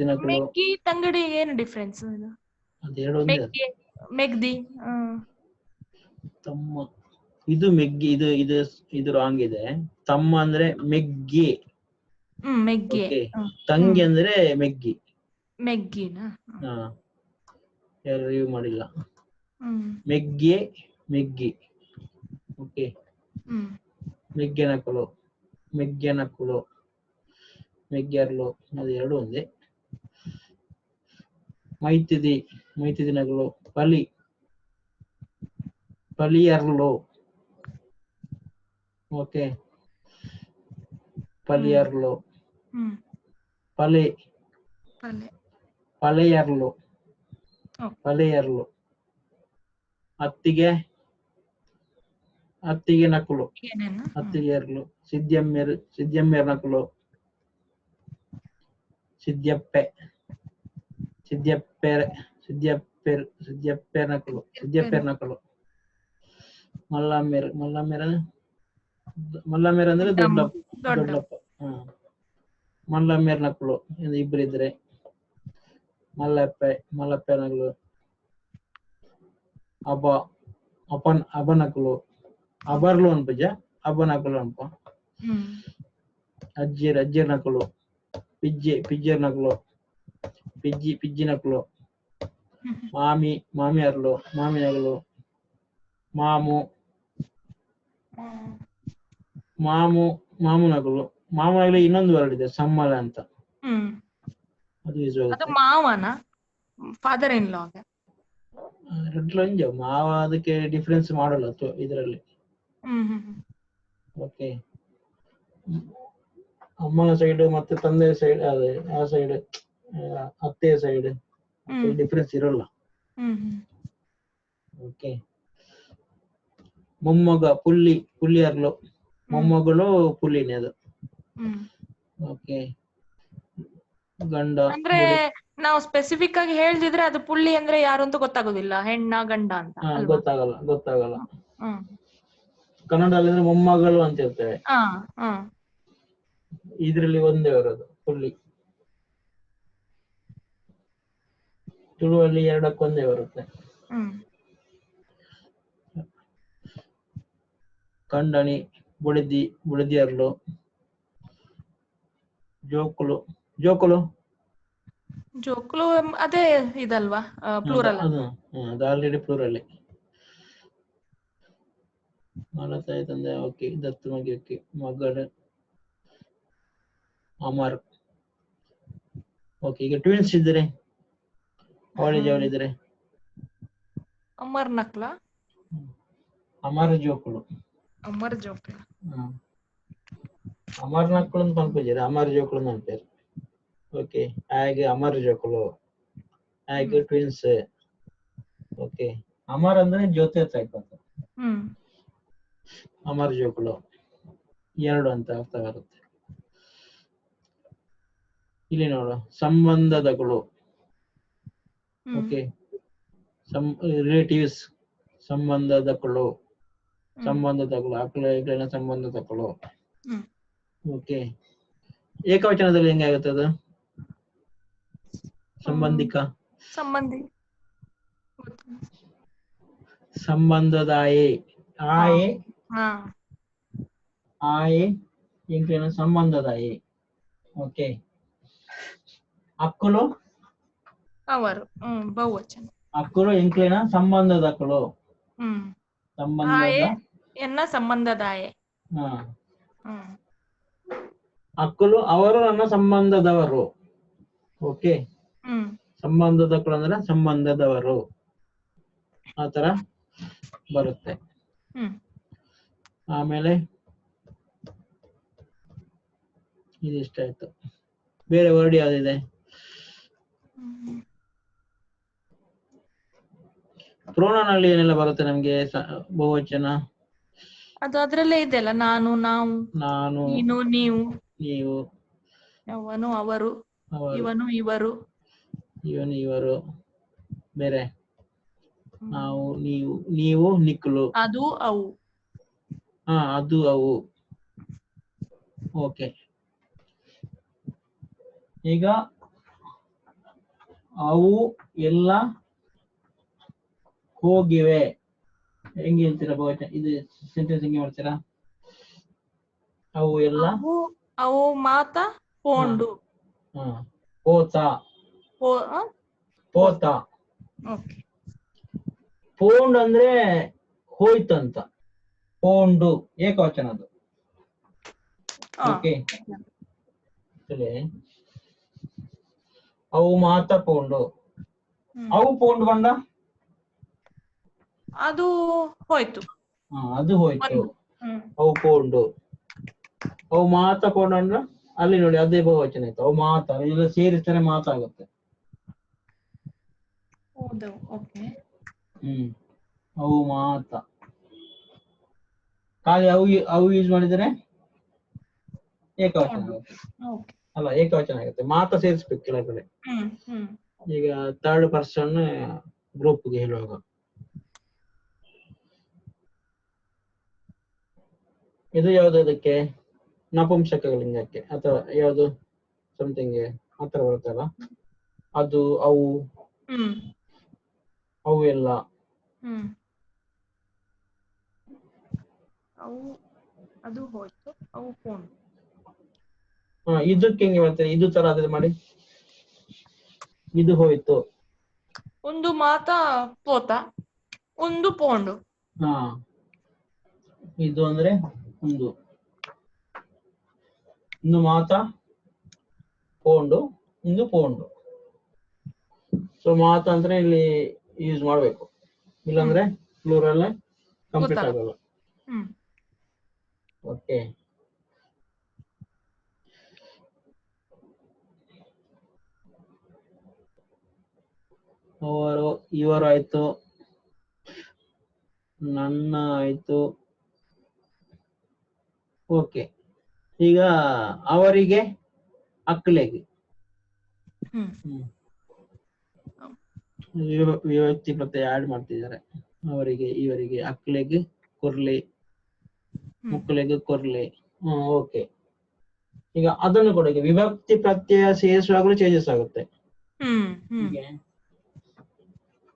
Speaker 1: ನಕ್ಕಲು.
Speaker 2: ಮೆಗ್ಗಿ ತಂಗಡಿ ಏನು ಡಿಫರೆನ್ಸ್?
Speaker 1: ಅದೆರಡು
Speaker 2: ಮೆಗ್ದಿ
Speaker 1: ತಮ್ಮ. ಇದು ಮೆಗ್ಗಿ, ಇದು ರಾಂಗ್ ಇದೆ. ತಮ್ಮ ಅಂದ್ರೆ ಮೆಗ್ಗಿ, ತಂಗಿ ಅಂದ್ರೆ ಮೆಗ್ಗಿ. ಯಾರು ರಿವ್ಯೂ ಮಾಡಿಲ್ಲ. ಮೆಗ್ಗಿ. ಓಕೆ, ಮೆಗ್ಗೆನಕಲು, ಮೆಗ್ಗೆನಕುಲು, ಮೆಗ್ಗೆರ್ಲು, ಅದು ಎರಡು ಒಂದೇ. ಮೈತಿದಿ, ಮೈತಿದಿ ನಕಲು, ಪಲಿ, ಪಲಿಯರ್ಲು. ಓಕೆ, ಪಲಿಯರ್ಲು, ಪಲೆ, ಪಲೆಯರ್ಲು, ಪಲೆಯರ್ಲು. ಅತ್ತಿಗೆ, ಅತ್ತಿಗೆ ನಕಲು, ಅತ್ತಿಗೆ ಎರ್ಲು. ಸಿದ್ಯಮ್ಮೆರ್, ಸಿದ್ಯಮ್ಮೆರ್ ನಕಲು, ಸಿದ್ಯಪ್ಪೆ, ಸಿದ್ಯಪ್ಪೆರ್, ಸಿದ್ಯಪ್ಪೆರ್, ಸಿದ್ಯಪ್ಪೆರ್ ನಕಲು, ಸಿದ್ಯಪ್ಪೆರ್ ನಕಲು. ಮಲ್ಲಮ್ಮೆರ್, ಮಲ್ಲಮ್ಮೆರ್, ಮಲ್ಲಮ್ಮೆರ್ ಅಂದ್ರೆ ದೊಡ್ಡಪ್ಪ. ಮಲ್ಲಮ್ಮೆರ್ ನಕಲು ಇಬ್ಬರಿದ್ರೆ. ಮಲ್ಲಪ್ಪೆ, ಮಲ್ಲಪ್ಪೆ ನಕಲು. ಅಬ, ಅಪನ್, ಅಬ ನಕಲು. ಅಬರ್ಲು ಅನ್ಪಜ, ಅಬ ನಕಲು ಅನ್ಪ. ಅಜ್ಜಿರ್, ಅಜ್ಜಿರ್ ನಕಲು. ಪಿಜ್ಜೆ, ಪಿಜ್ಜೆರ್ ನಕಲು. ಪಿಜ್ಜಿ, ಪಿಜ್ಜಿ ನಕಲು. ಮಾಮಿ, ಮಾಮಿ ಅರ್ಲು, ಮಾಮಿ ನಕಲು. ಮಾಮು, ಮಾಮು, ಮಾಮು ನಕಲು. ಮಾಮು ನಕಲು ಇನ್ನೊಂದು ವರ್ಡ್ ಇದೆ, ಸಮ್ಮಲ ಅಂತ. ಅದು ಯೂಸ್ ಆಗುತ್ತೆ.
Speaker 2: ಮಾವನ ಫಾದರ್ ಇನ್ ಲಾ
Speaker 1: ಮಾವ ಅದಕ್ಕೆ ಡಿಫ್ರೆನ್ಸ್ ಮಾಡಲ್ಲ ಇದರಲ್ಲಿ. ಓಕೆ, ಅಮ್ಮನ ಸೈಡ್ ಮತ್ತೆ ತಂದೆ ಸೈಡ್, ಅದೇ ಆ ಸೈಡ್ ಅತ್ತೆಯ ಸೈಡ್ ಡಿಫ್ರೆನ್ಸ್ ಇರಲ್ಲ. ಓಕೆ, ಮೊಮ್ಮಗ ಪುಲ್ಲಿ, ಪುಲ್ಲಿ ಅರ್ಲು. ಮೊಮ್ಮಗಳು ಪುಲ್ಲಿನೇ ಅದು. ಓಕೆ, ಗಂಡ
Speaker 2: ಅಂದ್ರೆ ನಾವು ಸ್ಪೆಸಿಫಿಕ್ ಆಗಿ ಹೇಳ್ದಿದ್ರೆ ಅದು ಪುಳ್ಳಿ ಅಂದ್ರೆ ಯಾರು ಅಂತ ಗೊತ್ತಾಗೋದಿಲ್ಲ, ಹೆಣ್ಣ ಗಂಡ ಅಂತ.
Speaker 1: ಗೊತ್ತಾಗಲ್ಲ, ಗೊತ್ತಾಗಲ್ಲ. ಕನ್ನಡದಲ್ಲಿ ಮೊಮ್ಮಗಳು ಅಂತ ಇರ್ತೇವೆ, ಇದ್ರಲ್ಲಿ ಒಂದೇ ಬರೋದು ಪುಲ್ಲಿ. ತುಳುವಲ್ಲಿ ಎರಡಕ್ಕೊಂದೇ ಬರುತ್ತೆ. ಕಂಡಣಿ, ಬುಳಿದಿ, ಬುಳಿದಿ ಅರ್ಲು. ಜೋಕುಲು, ಜೋಕುಲು,
Speaker 2: ಜೋಕುಲು ಅದೇ ಇದಲ್ವಾ ಪ್ಲೂರಲ್?
Speaker 1: ಅದು ಆಲ್ರೆಡಿ ಪ್ಲೂರಲ್ಲಿ. ತಾಯಿ ತಂದೆ. ಓಕೆ, ದತ್ತು ಮಗಿ. ಓಕೆ, ಮಗಳು ಅಮರ್. ಓಕೆ, ಈಗ ಟ್ವಿನ್ಸ್ ಇದ್ರೆ ಅವಳಿ ಜವಳಿದ್ರೆ
Speaker 2: ಅಮರ್ ನಕ್ಲ,
Speaker 1: ಅಮರ್ ಜೋಕುಲು,
Speaker 2: ಅಮರ್ ಜೋಕುಲು.
Speaker 1: ಅಮರ್ ನಕ್ಲು ಅಂತ ಅನ್ಕೋತೀರ, ಅಮರ್ ಜೋಕುಲು ಅಂತಾರೆ. ಓಕೆ, ಹಾಗೆ ಅಮರ್ ಜೋಕುಲು, ಹಾಗೆ ಟ್ವಿನ್ಸ್. ಓಕೆ, ಅಮರ್ ಅಂದ್ರೆ ಜೊತೆ ಅಂತ. ಅಮರ್ ಜೋಕುಲು ಎರಡು ಅಂತ ಅರ್ಥ ಬರುತ್ತೆ. ಇಲ್ಲಿ ನೋಡು, ಸಂಬಂಧದಗಳು. ಓಕೆ, ರಿಲೇಟಿವ್ಸ್, ಸಂಬಂಧದಗಳು, ಸಂಬಂಧದಗಳು, ಆಕಳ ಸಂಬಂಧದಗಳು. ಓಕೆ, ಏಕವಚನದಲ್ಲಿ ಹೆಂಗೆ ಆಗುತ್ತೆ ಅದು? ಸಂಬಂಧಿಕ,
Speaker 2: ಸಂಬಂಧಿ,
Speaker 1: ಸಂಬಂಧದಾಯೆ, ಆಯೆ, ಆಯೆ ಇಂಕ್ಲಿನ ಸಂಬಂಧದಾಯೆ. ಓಕೆ, ಅಕ್ಕಲು,
Speaker 2: ಅವರು, ಬಹುವಚನ.
Speaker 1: ಅಕ್ಕಲು ಇಂಕ್ಲಿನ ಸಂಬಂಧದಕ್ಕಳು, ಸಂಬಂಧದ
Speaker 2: ಎನ್ನ ಸಂಬಂಧದಾಯೆ.
Speaker 1: ಅಕ್ಕಲು ಅವರು ನನ್ನ ಸಂಬಂಧದವರು. ಓಕೆ, ಸಂಬಂಧದಕ್ಕಳು ಅಂದ್ರೆ ಸಂಬಂಧದವರು, ಆತರ ಬರುತ್ತೆ. ಆಮೇಲೆ ಇದಿಷ್ಟ ಆಯ್ತು. ಬೇರೆ ವರ್ಡ್ ಯಾವ್ದಿದೆ? ಪ್ರೋನೌನ್ ಅಲ್ಲಿ ಏನೆಲ್ಲ ಬರುತ್ತೆ ನಮ್ಗೆ ಬಹುವಚನ?
Speaker 2: ಅದು ಅದ್ರಲ್ಲೇ ಇದೆಯಲ್ಲ, ನಾನು, ನಾವು,
Speaker 1: ನಾನು,
Speaker 2: ನೀನು, ನೀವು,
Speaker 1: ನೀವು,
Speaker 2: ಅವನು, ಅವರು, ಇವನು, ಇವರು,
Speaker 1: ಇವನು, ಇವರು. ಬೇರೆ ನಾವು, ನೀವು, ನೀವು, ನಿಕ್ಲು,
Speaker 2: ಅದು, ಅವು.
Speaker 1: ಅದು, ಅವು. ಓಕೆ, ಈಗ ಅವು ಎಲ್ಲ ಹೋಗಿವೆ ಹೆಂಗೆ ಹೇಳ್ತೀರಾ ಬಹುವಚನ? ಇದು ಸೆಂಟೆನ್ಸ್ ಹೆಂಗೆ ಮಾಡ್ತೀರಾ? ಅವು ಎಲ್ಲ,
Speaker 2: ಅವು ಮಾತ ಪೋಂಡು,
Speaker 1: ಪೋತ, ಪೋತ. ಪೋಂಡ್ ಅಂದ್ರೆ ಹೋಯ್ತಂತ. ಪೋಂಡು ಏಕವಚನ ಅದು. ಓಕೆ ಸರಿ ಅವು ಮಾತ ಪೋಂಡು ಅವು ಪೋಂಡು ಬಂಡ
Speaker 2: ಅದು ಹೋಯ್ತು.
Speaker 1: ಅದು ಹೋಯ್ತು.
Speaker 2: ಹ್ಮ್
Speaker 1: ಅವು ಪೋಂಡು ಅವು ಮಾತ ಪೋಂಡು ಅಂದ್ರೆ ಅಲ್ಲಿ ನೋಡಿ ಅದೇ ಬಹುವಚನ ಆಯ್ತು. ಅವು ಮಾತ ಇಲ್ಲ ಸೇರಿಸ್ತಾನೆ ಮಾತಾಗುತ್ತೆ.
Speaker 2: ಹೌದು. ಓಕೆ.
Speaker 1: ಅವು ಮಾತ ಖಾಲಿ ಅವು ಯೂಸ್ ಮಾಡಿದರೆ ಏಕವಚನ ಆಗುತ್ತೆ.
Speaker 2: ಓಕೆ.
Speaker 1: ಅಲ್ಲ ಏಕವಚನ ಆಗುತ್ತೆ. ಮಾತ ಸೇರಿಸ್ಬೇಕು ಕೆಲವೊಂದು.
Speaker 2: ಹ್ಮ್
Speaker 1: ಈಗ ಥರ್ಡ್ ಪರ್ಸನ್ ಗ್ರೂಪ್ಗೆ ಹೇಳುವಾಗ ಇದು ಯಾವ್ದು ಅದಕ್ಕೆ ನಪುಂಸಕಲಿಂಗಕ್ಕೆ ಅಥವಾ ಯಾವ್ದು ಸಮಥಿಂಗ್ ಆತರ ಬರುತ್ತಲ್ಲ ಅದು ಅವು ಅವು ಎಲ್ಲ
Speaker 2: ಅವು ಅದು ಹೋಯ್ತು. ಅವು ಫೋನ್
Speaker 1: ಇದಕ್ಕೆ ಹೆಂಗೆ ಬರ್ತದೆ ಇದು ತರ ಅದೇ ಮಾಡಿ ಇದು ಹೋಯ್ತು.
Speaker 2: ಒಂದು ಮಾತ ಪೋತ ಒಂದು ಪೋಂಡು.
Speaker 1: ಇದು ಅಂದ್ರೆ ಒಂದು ಮಾತ ಪೋಂಡು ಒಂದು ಪೋಂಡು. ಸೊ ಮಾತ ಅಂದ್ರೆ ಇಲ್ಲಿ ಯೂಸ್ ಮಾಡ್ಬೇಕು, ಇಲ್ಲಾಂದ್ರೆ ಪ್ಲೂರಲ್ ಕಂಪ್ಲೀಟ್ ಆಗಲ್ಲ. ಓಕೆ. ಅವರು ಇವರು ಆಯ್ತು, ನನ್ನ ಆಯ್ತು. ಓಕೆ. ಈಗ ಅವರಿಗೆ ಅಕ್ಕಲೆಗೆ ವಿಭಕ್ತಿ ಪ್ರತ್ಯಯ ಆಡ್ ಮಾಡ್ತಿದ್ದಾರೆ. ಅವರಿಗೆ ಇವರಿಗೆ ಅಕ್ಕಲೆಗೆ ಕೊರ್ಲೆ ಮುಕ್ಕಲೆಗೆ ಕೊರ್ಲೆ. ಓಕೆ. ಈಗ ಅದನ್ನು ಕೂಡ ವಿಭಕ್ತಿ ಪ್ರತ್ಯಯ ಸೇರಿಸುವಾಗಲೂ ಚೇಂಜಸ್ ಆಗುತ್ತೆ. ಹೀಗೆ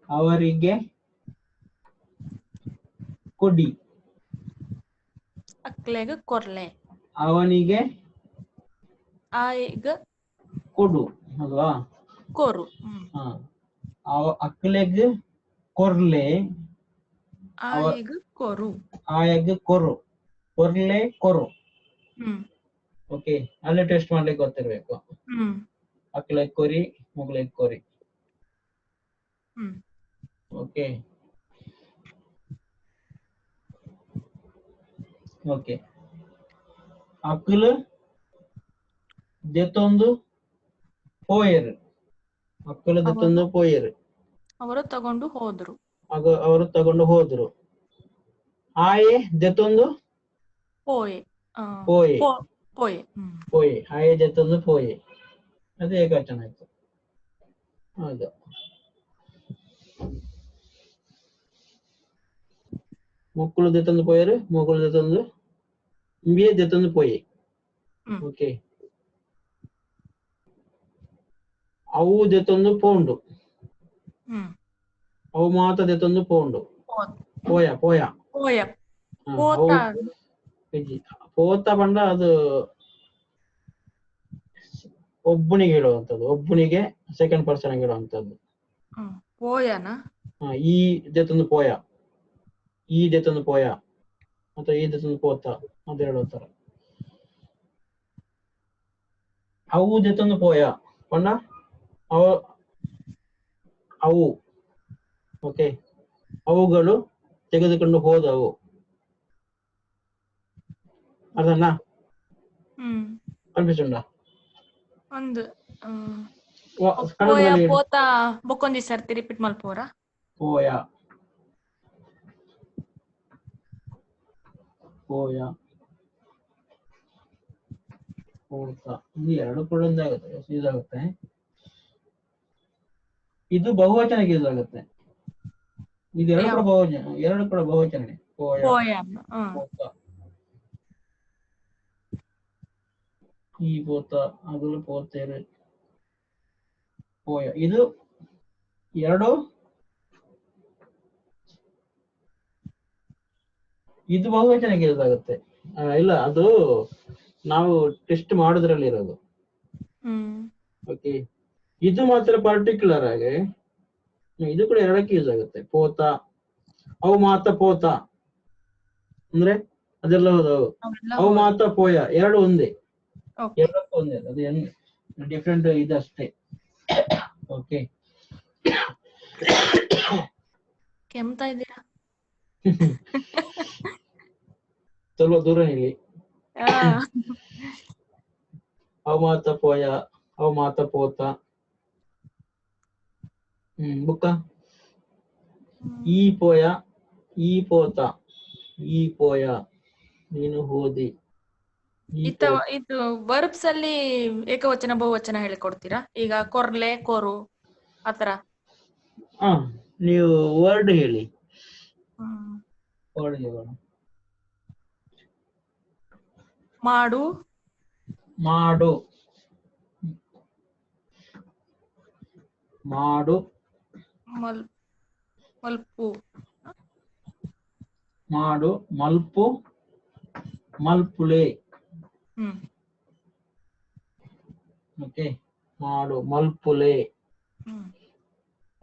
Speaker 1: ಅವರಿಗೆ ಕೊಡಿ,
Speaker 2: ಅಕ್ಲೆಗೆ ಕೊರ್ಲೆ,
Speaker 1: ಅವನಿಗೆ
Speaker 2: ಆಯ್ಗ
Speaker 1: ಕೊಡು ಅಲ್ವಾ,
Speaker 2: ಕೊರು.
Speaker 1: ಅಕ್ಲೆಗೆ ಕೊರ್ಲೆ,
Speaker 2: ಆಯ್ಗ ಕೊರು,
Speaker 1: ಆಯಗ್ ಕೊರು, ಕೊರ್ಲೆ ಕೊರು. ಓಕೆ, ಅಲ್ಲೇ ಟೆಸ್ಟ್ ಮಾಡ್ಲಿಕ್ಕೆ ಗೊತ್ತಿರ್ಬೇಕು. ಅಕ್ಲೆಗ್ ಕೊರಿ, ಮುಗ್ಲೆಗ್ ಕೊರಿ. Okay okay. ಅಕ್ಲು ದೆತ್ತೊಂದು ಪೋಯರು, ಅಕ್ಕಲು ದೆತ್ತೊಂದು ಪೋಯರು,
Speaker 2: ಅವರು ತಗೊಂಡು ಹೋದ್ರು,
Speaker 1: ಅವರು ತಗೊಂಡು ಹೋದ್ರು. ಆಯೆ ದೆತ್ತೊಂದು
Speaker 2: ಪೋಯೆ,
Speaker 1: ಪೋಯೆ
Speaker 2: ಪೋಯೆ,
Speaker 1: ಪೋಯೆ, ಆಯೆ ದೆತ್ತೊಂದು ಪೋಯೆ. ಅದು ಏಕವಚನ ಆಯ್ತು. ಹೌದು. ಮುಕ್ಕಳು ದೆತ್ತೊಂದು ಪೋಯರು, ಮುಕ್ಕಳು ದೆತ್ತೊಂದು ಇಂಬಿಯೆ ದೆತ್ತೊಂದು ಪೋಯೆ. ಓಕೆ. ಅವು ದೆತ್ತೊಂದು ಪೋಂಡು, ಅವು ಮಾತ ದೆತ್ತೊಂದು ಪೋಂಡು. ಪೋಯ ಪೋಯ ಪೋತ ಬಂಡ ಅದು ಒಬ್ಬನಿಗೆ ಹೇಳುವಂಥದ್ದು, ಒಬ್ಬನಿಗೆ ಸೆಕೆಂಡ್ ಪರ್ಸನ್ ಹೇಳುವಂಥದ್ದು.
Speaker 2: ಪೋಯನ
Speaker 1: ಈ ದೆತ್ತೊಂದು ಪೋಯ, ಈ ದೆತ್ತೊಂದು ಪೋಯ ಅಥವಾ ಈ ದೆತ್ತೊಂದು ಪೋತ ಅಂತ ಹೇಳುತ್ತಾರೆ. ಅವು ದೆತ್ತೊಂದು ಪೋಯ ಪಂಡ ಅವು. ಓಕೆ. ಅವುಗಳು ತೆಗೆದುಕೊಂಡು ಹೋದವು. ಅರ್ಧನಾ? ಕನ್ಫ್ಯೂಸ್ ಉಂಟಾ?
Speaker 2: ಒಂದು ಪೋತ ಬೊಕ್ಕೊಂದಿ ಸರ್ತಿ ರಿಪೀಟ್ ಮಲ್ಪೋರ.
Speaker 1: ಪೋಯ ಪೋಯ ಪೋತ, ಇದು ಎರಡು ಕೂಡ ಯೂಸ್ ಆಗುತ್ತೆ. ಇದು ಬಹುವಚನಕ್ಕೆ ಯೂಸ್ ಆಗುತ್ತೆ. ಇದು ಎರಡು ಕೂಡ ಬಹುವಚನ, ಎರಡು ಕೂಡ ಬಹುವಚನ. ಪೋಯ ಪೋತ, ಈ ಪೋತ ಅದಲು ಪೋತೇರು ಪೋಯ. ಇದು ಎರಡು, ಇದು ಬಹುವಚನಕ್ಕೆ ಯೂಸ್ ಆಗುತ್ತೆ. ಇಲ್ಲ, ಅದು ನಾವು ಟೆಸ್ಟ್ ಮಾಡೋದ್ರಲ್ಲಿ ಇರೋದು. ಓಕೆ. ಇದು ಮಾತ್ರ ಪರ್ಟಿಕ್ಯುಲರ್ ಆಗಿ ಇದು ಕೂಡ ಎರಡಕ್ಕೆ ಯೂಸ್ ಆಗುತ್ತೆ. ಪೋತ, ಅವು ಮಾತ ಪೋತ ಅಂದ್ರೆ ಅದೆಲ್ಲ ಹೌದು.
Speaker 2: ಅವೆಲ್ಲ
Speaker 1: ಅವು ಮಾತ್ರ ಪೋಯ ಎರಡು ಒಂದೇ,
Speaker 2: ಓಕೆ.
Speaker 1: ಎರಡಕ್ಕೂ ಒಂದೇ, ಅದು ಡಿಫ್ರೆಂಟ್ ಇದಷ್ಟೇ. ಓಕೆ.
Speaker 2: ಕೆಮ್ತಾ ಇದ್ದೀರಾ?
Speaker 1: ಸ್ವಲ್ಪ ದೂರ ನಿಲ್ಲಿ.
Speaker 2: ಆ,
Speaker 1: ಅವು ಮಾತ್ರ ಪೋಯ, ಅವು ಮಾತ್ರ ಪೋತ. ಬುಕ್ಕ ಈ ಪೋಯ, ಈ ಪೋತ, ಈ ಪೋಯ, ನೀನು ಹೋದಿ. ಈ
Speaker 2: ಇದು ವರ್ಬ್ಸ್ ಅಲ್ಲಿ ಏಕವಚನ ಬಹುವಚನ ಹೇಳಿಕೊಡ್ತೀರಾ? ಈಗ ಕೊರ್ಲೆ, ಕೋರು ಆತರ.
Speaker 1: ಹಾ, ನೀವು ವರ್ಡ್ ಹೇಳಿ.
Speaker 2: ಹ್ಮ್.
Speaker 1: ವರ್ಡ್ ಹೇಳೋಣ.
Speaker 2: ಮಾಡು,
Speaker 1: ಮಾಡು, ಮಾಡು,
Speaker 2: ಮಲ್ಪು,
Speaker 1: ಮಾಡು, ಮಲ್ಪು, ಮಲ್ಪುಲೆ. ಓಕೆ, ಮಾಡು, ಮಲ್ಪುಲೆ.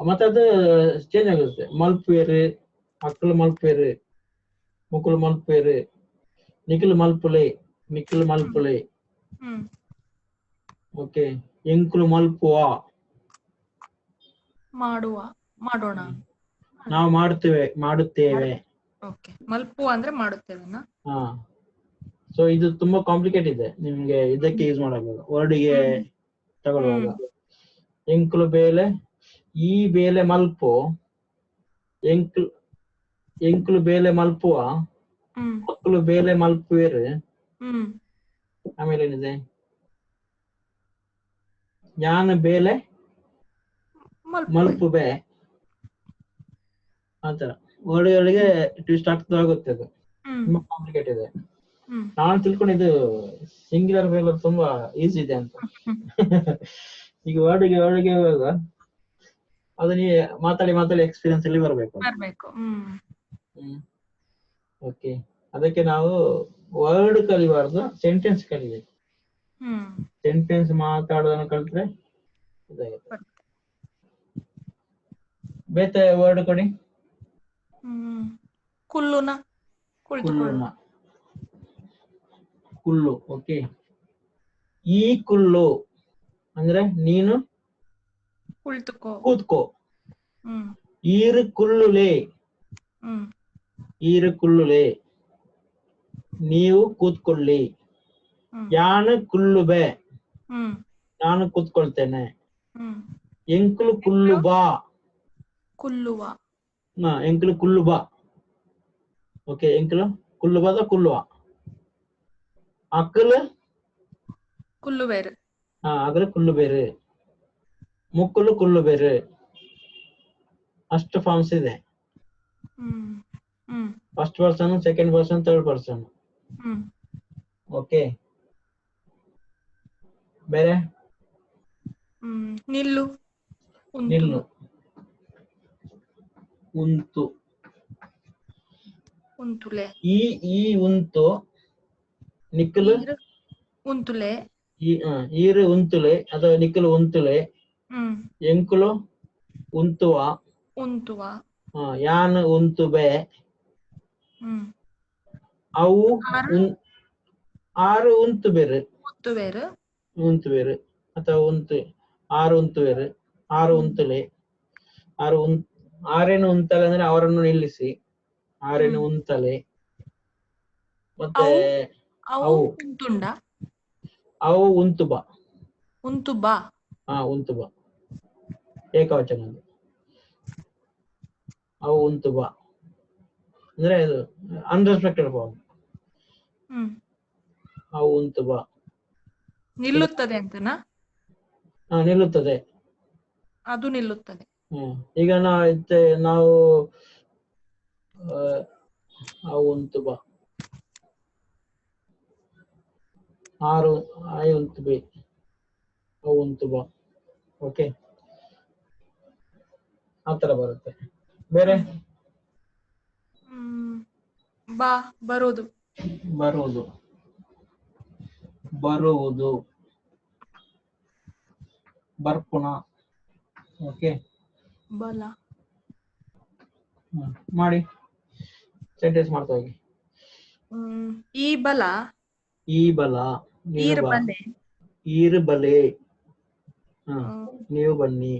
Speaker 1: ಮತ್ತೆ ಅದು ಚೇಂಜ್ ಆಗುತ್ತೆ. ಮಲ್ಪೇರು, ಮಕ್ಕಳು ಮಲ್ಪೇರು, ಮುಕ್ಕಳು ಮಲ್ಪೇರು, ನಿಖಿಲ್ ಮಲ್ಪುಲೆ, ನಿಖಿಲ್ ಮಲ್ಪುಲೆ. ಓಕೆ, ಎಂಕುಲು ಮಲ್ಪುವ,
Speaker 2: ಮಾಡುವ, ಮಾಡೋಣ,
Speaker 1: ನಾವು ಮಾಡ್ತೇವೆ, ಮಾಡುತ್ತೇವೆ.
Speaker 2: ಓಕೆ. ಮಲ್ಪು ಅಂದ್ರೆ ಮಾಡುತ್ತೇವೆನಾ?
Speaker 1: ಹಾ. ಸೊ ಇದು ತುಂಬಾ ಕಾಂಪ್ಲಿಕೇಟ್ ಇದೆ ನಿಮ್ಗೆ ಇದಕ್ಕೆ ಯೂಸ್ ಮಾಡುವಾಗ, ವರ್ಡಿಗೆ ತಗೊಳ್ಳುವಾಗ. ಎಂಕುಲು ಬೇಲೆ, ಈ ಬೇಲೆ ಮಲ್ಪು, ಎಂಕುಲು ಬೇಲೆ ಮಲ್ಪುವ, ಮಕ್ಕಳು ಬೇಲೆ ಮಲ್ಪುವೇರು. ಆಮೇಲೆ ಏನಿದೆ? ಯಾನ ಬೇಲೆ ಮಲ್ಪುಬೆ. ಆತರ ವರ್ಡ್ಗಳಿಗೆ ಟ್ವಿಸ್ಟ್ ಆಗ್ತಾ ಆಗುತ್ತೆ. ಅದು ತುಂಬಾ ಕಾಂಪ್ಲಿಕೇಟ್ ಇದೆ. ನಾನು ತಿಳ್ಕೊಂಡಿದ್ದು ಸಿಂಗ್ಯುಲರ್ ಬೇಲೆ ತುಂಬಾ ಈಸಿ ಇದೆ ಅಂತ. ಈಗ ವರ್ಡ್ಗೆ ಹೋಗುವಾಗ ಅದು ನೀವು ಮಾತಾಡಿ ಮಾತಾಡಿ ಎಕ್ಸ್ಪೀರಿಯನ್ಸ್ ಅಲ್ಲಿ ಬರ್ಬೇಕು. ಓಕೆ, ಅದಕ್ಕೆ ನಾವು ವರ್ಡ್ ಕಲಿಬಾರ್ದು, ಸೆಂಟೆನ್ಸ್ ಕಲಿಬೇಕು. ಸೆಂಟೆನ್ಸ್ ಮಾತಾಡೋದನ್ನ ಕಲಿತ್ರೆ ಇದಾಗುತ್ತೆ. ಬೇತೆ ವರ್ಡ್ ಕೊಡಿ.
Speaker 2: ಕುಲ್ಲುನ,
Speaker 1: ಕುಲ್ಲುನ, ಕುಲ್ಲು. ಓಕೆ, ಈ ಕುಲ್ಲು ಅಂದ್ರೆ ನೀನು ಕೂತ್ಕೋ. ಈರು ಕುಲ್ಲುಲೆ, ಈರು ಕುಲ್ಲುಲೆ, ನೀವು ಕೂತ್ಕೊಳ್ಳಿ. ಯಾನು ಕುಲ್ಲುಬೆ, ನಾನು ಕೂತ್ಕೊಳ್ತೇನೆ. ಎಂಕುಲು ಕುಲ್ಲು ಬಾ,
Speaker 2: ಕುಲ್ಲುವ,
Speaker 1: ಎಂಕುಲು ಕುಲ್ಲು ಬಾ. ಓಕೆ, ಎಂಕುಲು ಕುಲ್ಲು ಬಾದ ಕುಲ್ಲುವ. ಅಕ್ಕಲು
Speaker 2: ಕುಲ್ಲುಬೇರು,
Speaker 1: ಅಗಲು ಕುಲ್ಲು ಬೇರು. ಮುಕ್ಕಲು ಕುಲ್ಲು ಬೇರು. ಅಷ್ಟು ಫಾರ್ಮ್ಸ್ ಇದೆ. First person, second person, third person. Okay, ಬೇರೆ?
Speaker 2: ನಿಲ್ಲು,
Speaker 1: ನಿಲ್ಲು, ಉಂತು,
Speaker 2: ಉಂತುಲೆ,
Speaker 1: ಈ ಉಂತು, ನಿಕ್ಕಲು
Speaker 2: ಉಂತುಲೆ,
Speaker 1: ಈರು ಉಂತುಲೆ ಅಥವಾ ನಿಕ್ಕಲು ಉಂತುಲೆ. ಎಂಕುಲು ಉಂತುವ,
Speaker 2: ಉಂತುವ,
Speaker 1: ಯಾನು ಉಂತುಬೆ. ಅವು ಆರು ಉಂತು ಬೇರು, ಉಂತು ಬೇರು ಅಥವಾ ಉಂತು, ಆರು ಉಂತು ಬೇರು, ಆರು ಉಂತುಲೆ. ಆರೇನು ಉಂತಲೆ ಅಂದ್ರೆ ಅವರನ್ನು ನಿಲ್ಲಿಸಿ, ಆರೇನು ಉಂತಲೆ. ಮತ್ತೆ ಅವು ಅವು ಉಂತುಬ,
Speaker 2: ಉಂತುಬ,
Speaker 1: ಉಂತುಬ ಏಕವಚನ. ಅವು ಉಂತುಬ ಅಂದ್ರೆ ಇದು ಅನ್ರೆಸ್ಪೆಕ್ಟೆಡ್ ಫಾರ್ಮ್. ಅವು ಉಂತುಬ
Speaker 2: ನಿಲ್ಲುತ್ತದೆ ಅಂತನಾ?
Speaker 1: ನಿಲ್ಲುತ್ತದೆ,
Speaker 2: ಅದು ನಿಲ್ಲುತ್ತದೆ.
Speaker 1: ಈಗ ನಾವು ಅವು ಉಂತುಬ, ಆರು ಆಯ್ ಉಂತುಬೆ, ಅವು ಉಂತುಬ. ಓಕೆ, ಆತರ ಬರುತ್ತೆ. ಬೇರೆ?
Speaker 2: ಬಾ, ಬರುವುದು,
Speaker 1: ಬರುವುದು, ಬರುವುದು, ಬರ್ಪುಣ. ಓಕೆ,
Speaker 2: ಬಲ.
Speaker 1: ಮಾಡಿ ಸೆಂಟೆನ್ಸ್ ಮಾಡ್ತಾ ಹೋಗಿ.
Speaker 2: ಈ ಬಲ,
Speaker 1: ಈ ಬಲ, ನೀನು
Speaker 2: ಈರ್
Speaker 1: ಬಾ.
Speaker 2: ಬಲೆ,
Speaker 1: ಈರ್ ಬಲೆ, ನೀವು ಬನ್ನಿ.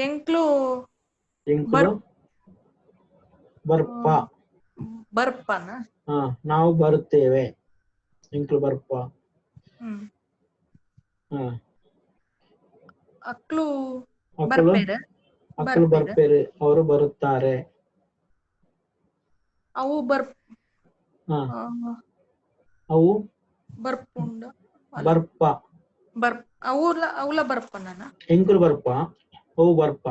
Speaker 2: ಎಂಕ್ಲು
Speaker 1: ಎಂಕ್ಲು ಬರ್ಪ.
Speaker 2: ಬರ್ಪನ.
Speaker 1: ನಾವು ಬರುತ್ತೇವೆ. ಎಂಕ್ಲು ಬರ್ಪ.
Speaker 2: ಅಕ್ಲು
Speaker 1: ಅಕ್ಕಳು
Speaker 2: ಬರ್ಪೇರೆ.
Speaker 1: ಅಕ್ಕಳು ಬರ್ಪೇರೆ, ಅವರು ಬರುತ್ತಾರೆ.
Speaker 2: ಅವು
Speaker 1: ಅವು
Speaker 2: ಬರ್ಪುಂಡ
Speaker 1: ಬರ್ಪ.
Speaker 2: ಅವಳ ಬರ್ಪನ.
Speaker 1: ಎಂಕ್ಲು ಬರ್ಪ, ಅವು ಬರ್ಪ.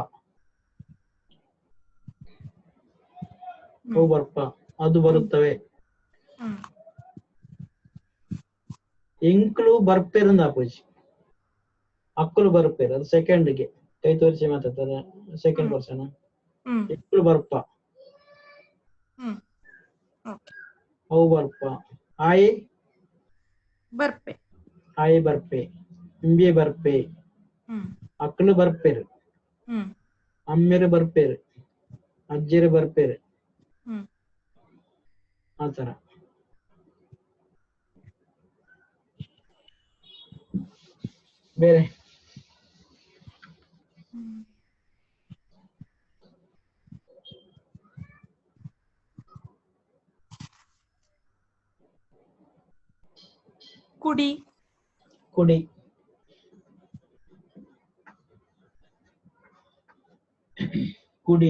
Speaker 1: ಅವು ಬರ್ಪ, ಅದು ಬರುತ್ತವೆ. ಎಂಕ್ಲು ಬರ್ಪೇರಿಂದ ಆಪೋಜಿ. ಅಕ್ಕಳು ಬರ್ಪೇರು, ಅದು ಸೆಕೆಂಡ್ಗೆ ಕೈ ತೋರಿಸಿ ಮಾತಾಡ್ತಾರೆ, ಸೆಕೆಂಡ್ ಪರ್ಸನ್. ಎಂಕ್ಲು ಬರ್ಪ, ಅವು ಬರ್ಪ. ಆಯಿ
Speaker 2: ಬರ್ಪೆ,
Speaker 1: ಆಯಿ ಬರ್ಪೆ, ಇಂಬೆ ಬರ್ಪೆ. ಅಕ್ಕಳು ಬರ್ಪೇರು, ಅಮ್ಮೆರು ಬರ್ಪೇರು, ಅಜ್ಜಿರು ಬರ್ಪೇರು. ಆತರ. ಬೇರೆ
Speaker 2: ಕುಡಿ,
Speaker 1: ಕುಡಿ. ಕುಡಿ,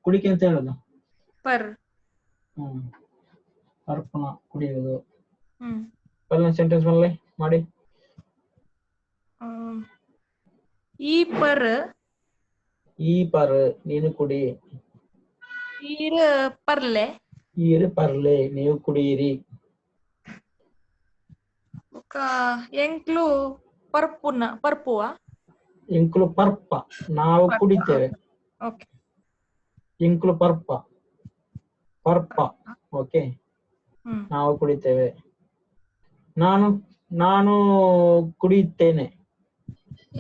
Speaker 1: ಕುಡಿಕೆ ಅಂತ ಹೇಳೋದು. ಅರ್ಪಣ, ಕುಡಿಯುವುದು. ಸೆಂಟೆನ್ಸ್ ಮಾಡಿ.
Speaker 2: ಈ ಪರ್,
Speaker 1: ಈ ಪರ್, ನೀನು ಕುಡಿ.
Speaker 2: ಈರ್ ಪರ್ಲೆ,
Speaker 1: ಈರ್ ಪರ್ಲೆ, ನೀವು ಕುಡಿಯಿರಿ.
Speaker 2: ಎಂಕ್ಲು ಪರ್ಪುವ.
Speaker 1: ಎಂಕ್ಲು ಪರ್ಪ, ನಾವು ಕುಡಿತೇವೆ. ಎಂಕ್ಲು ಪರ್ಪ, ಪರ್ಪ. ಓಕೆ, ನಾವು ಕುಡಿತೇವೆ. ನಾನು ಕುಡಿಯುತ್ತೇನೆ.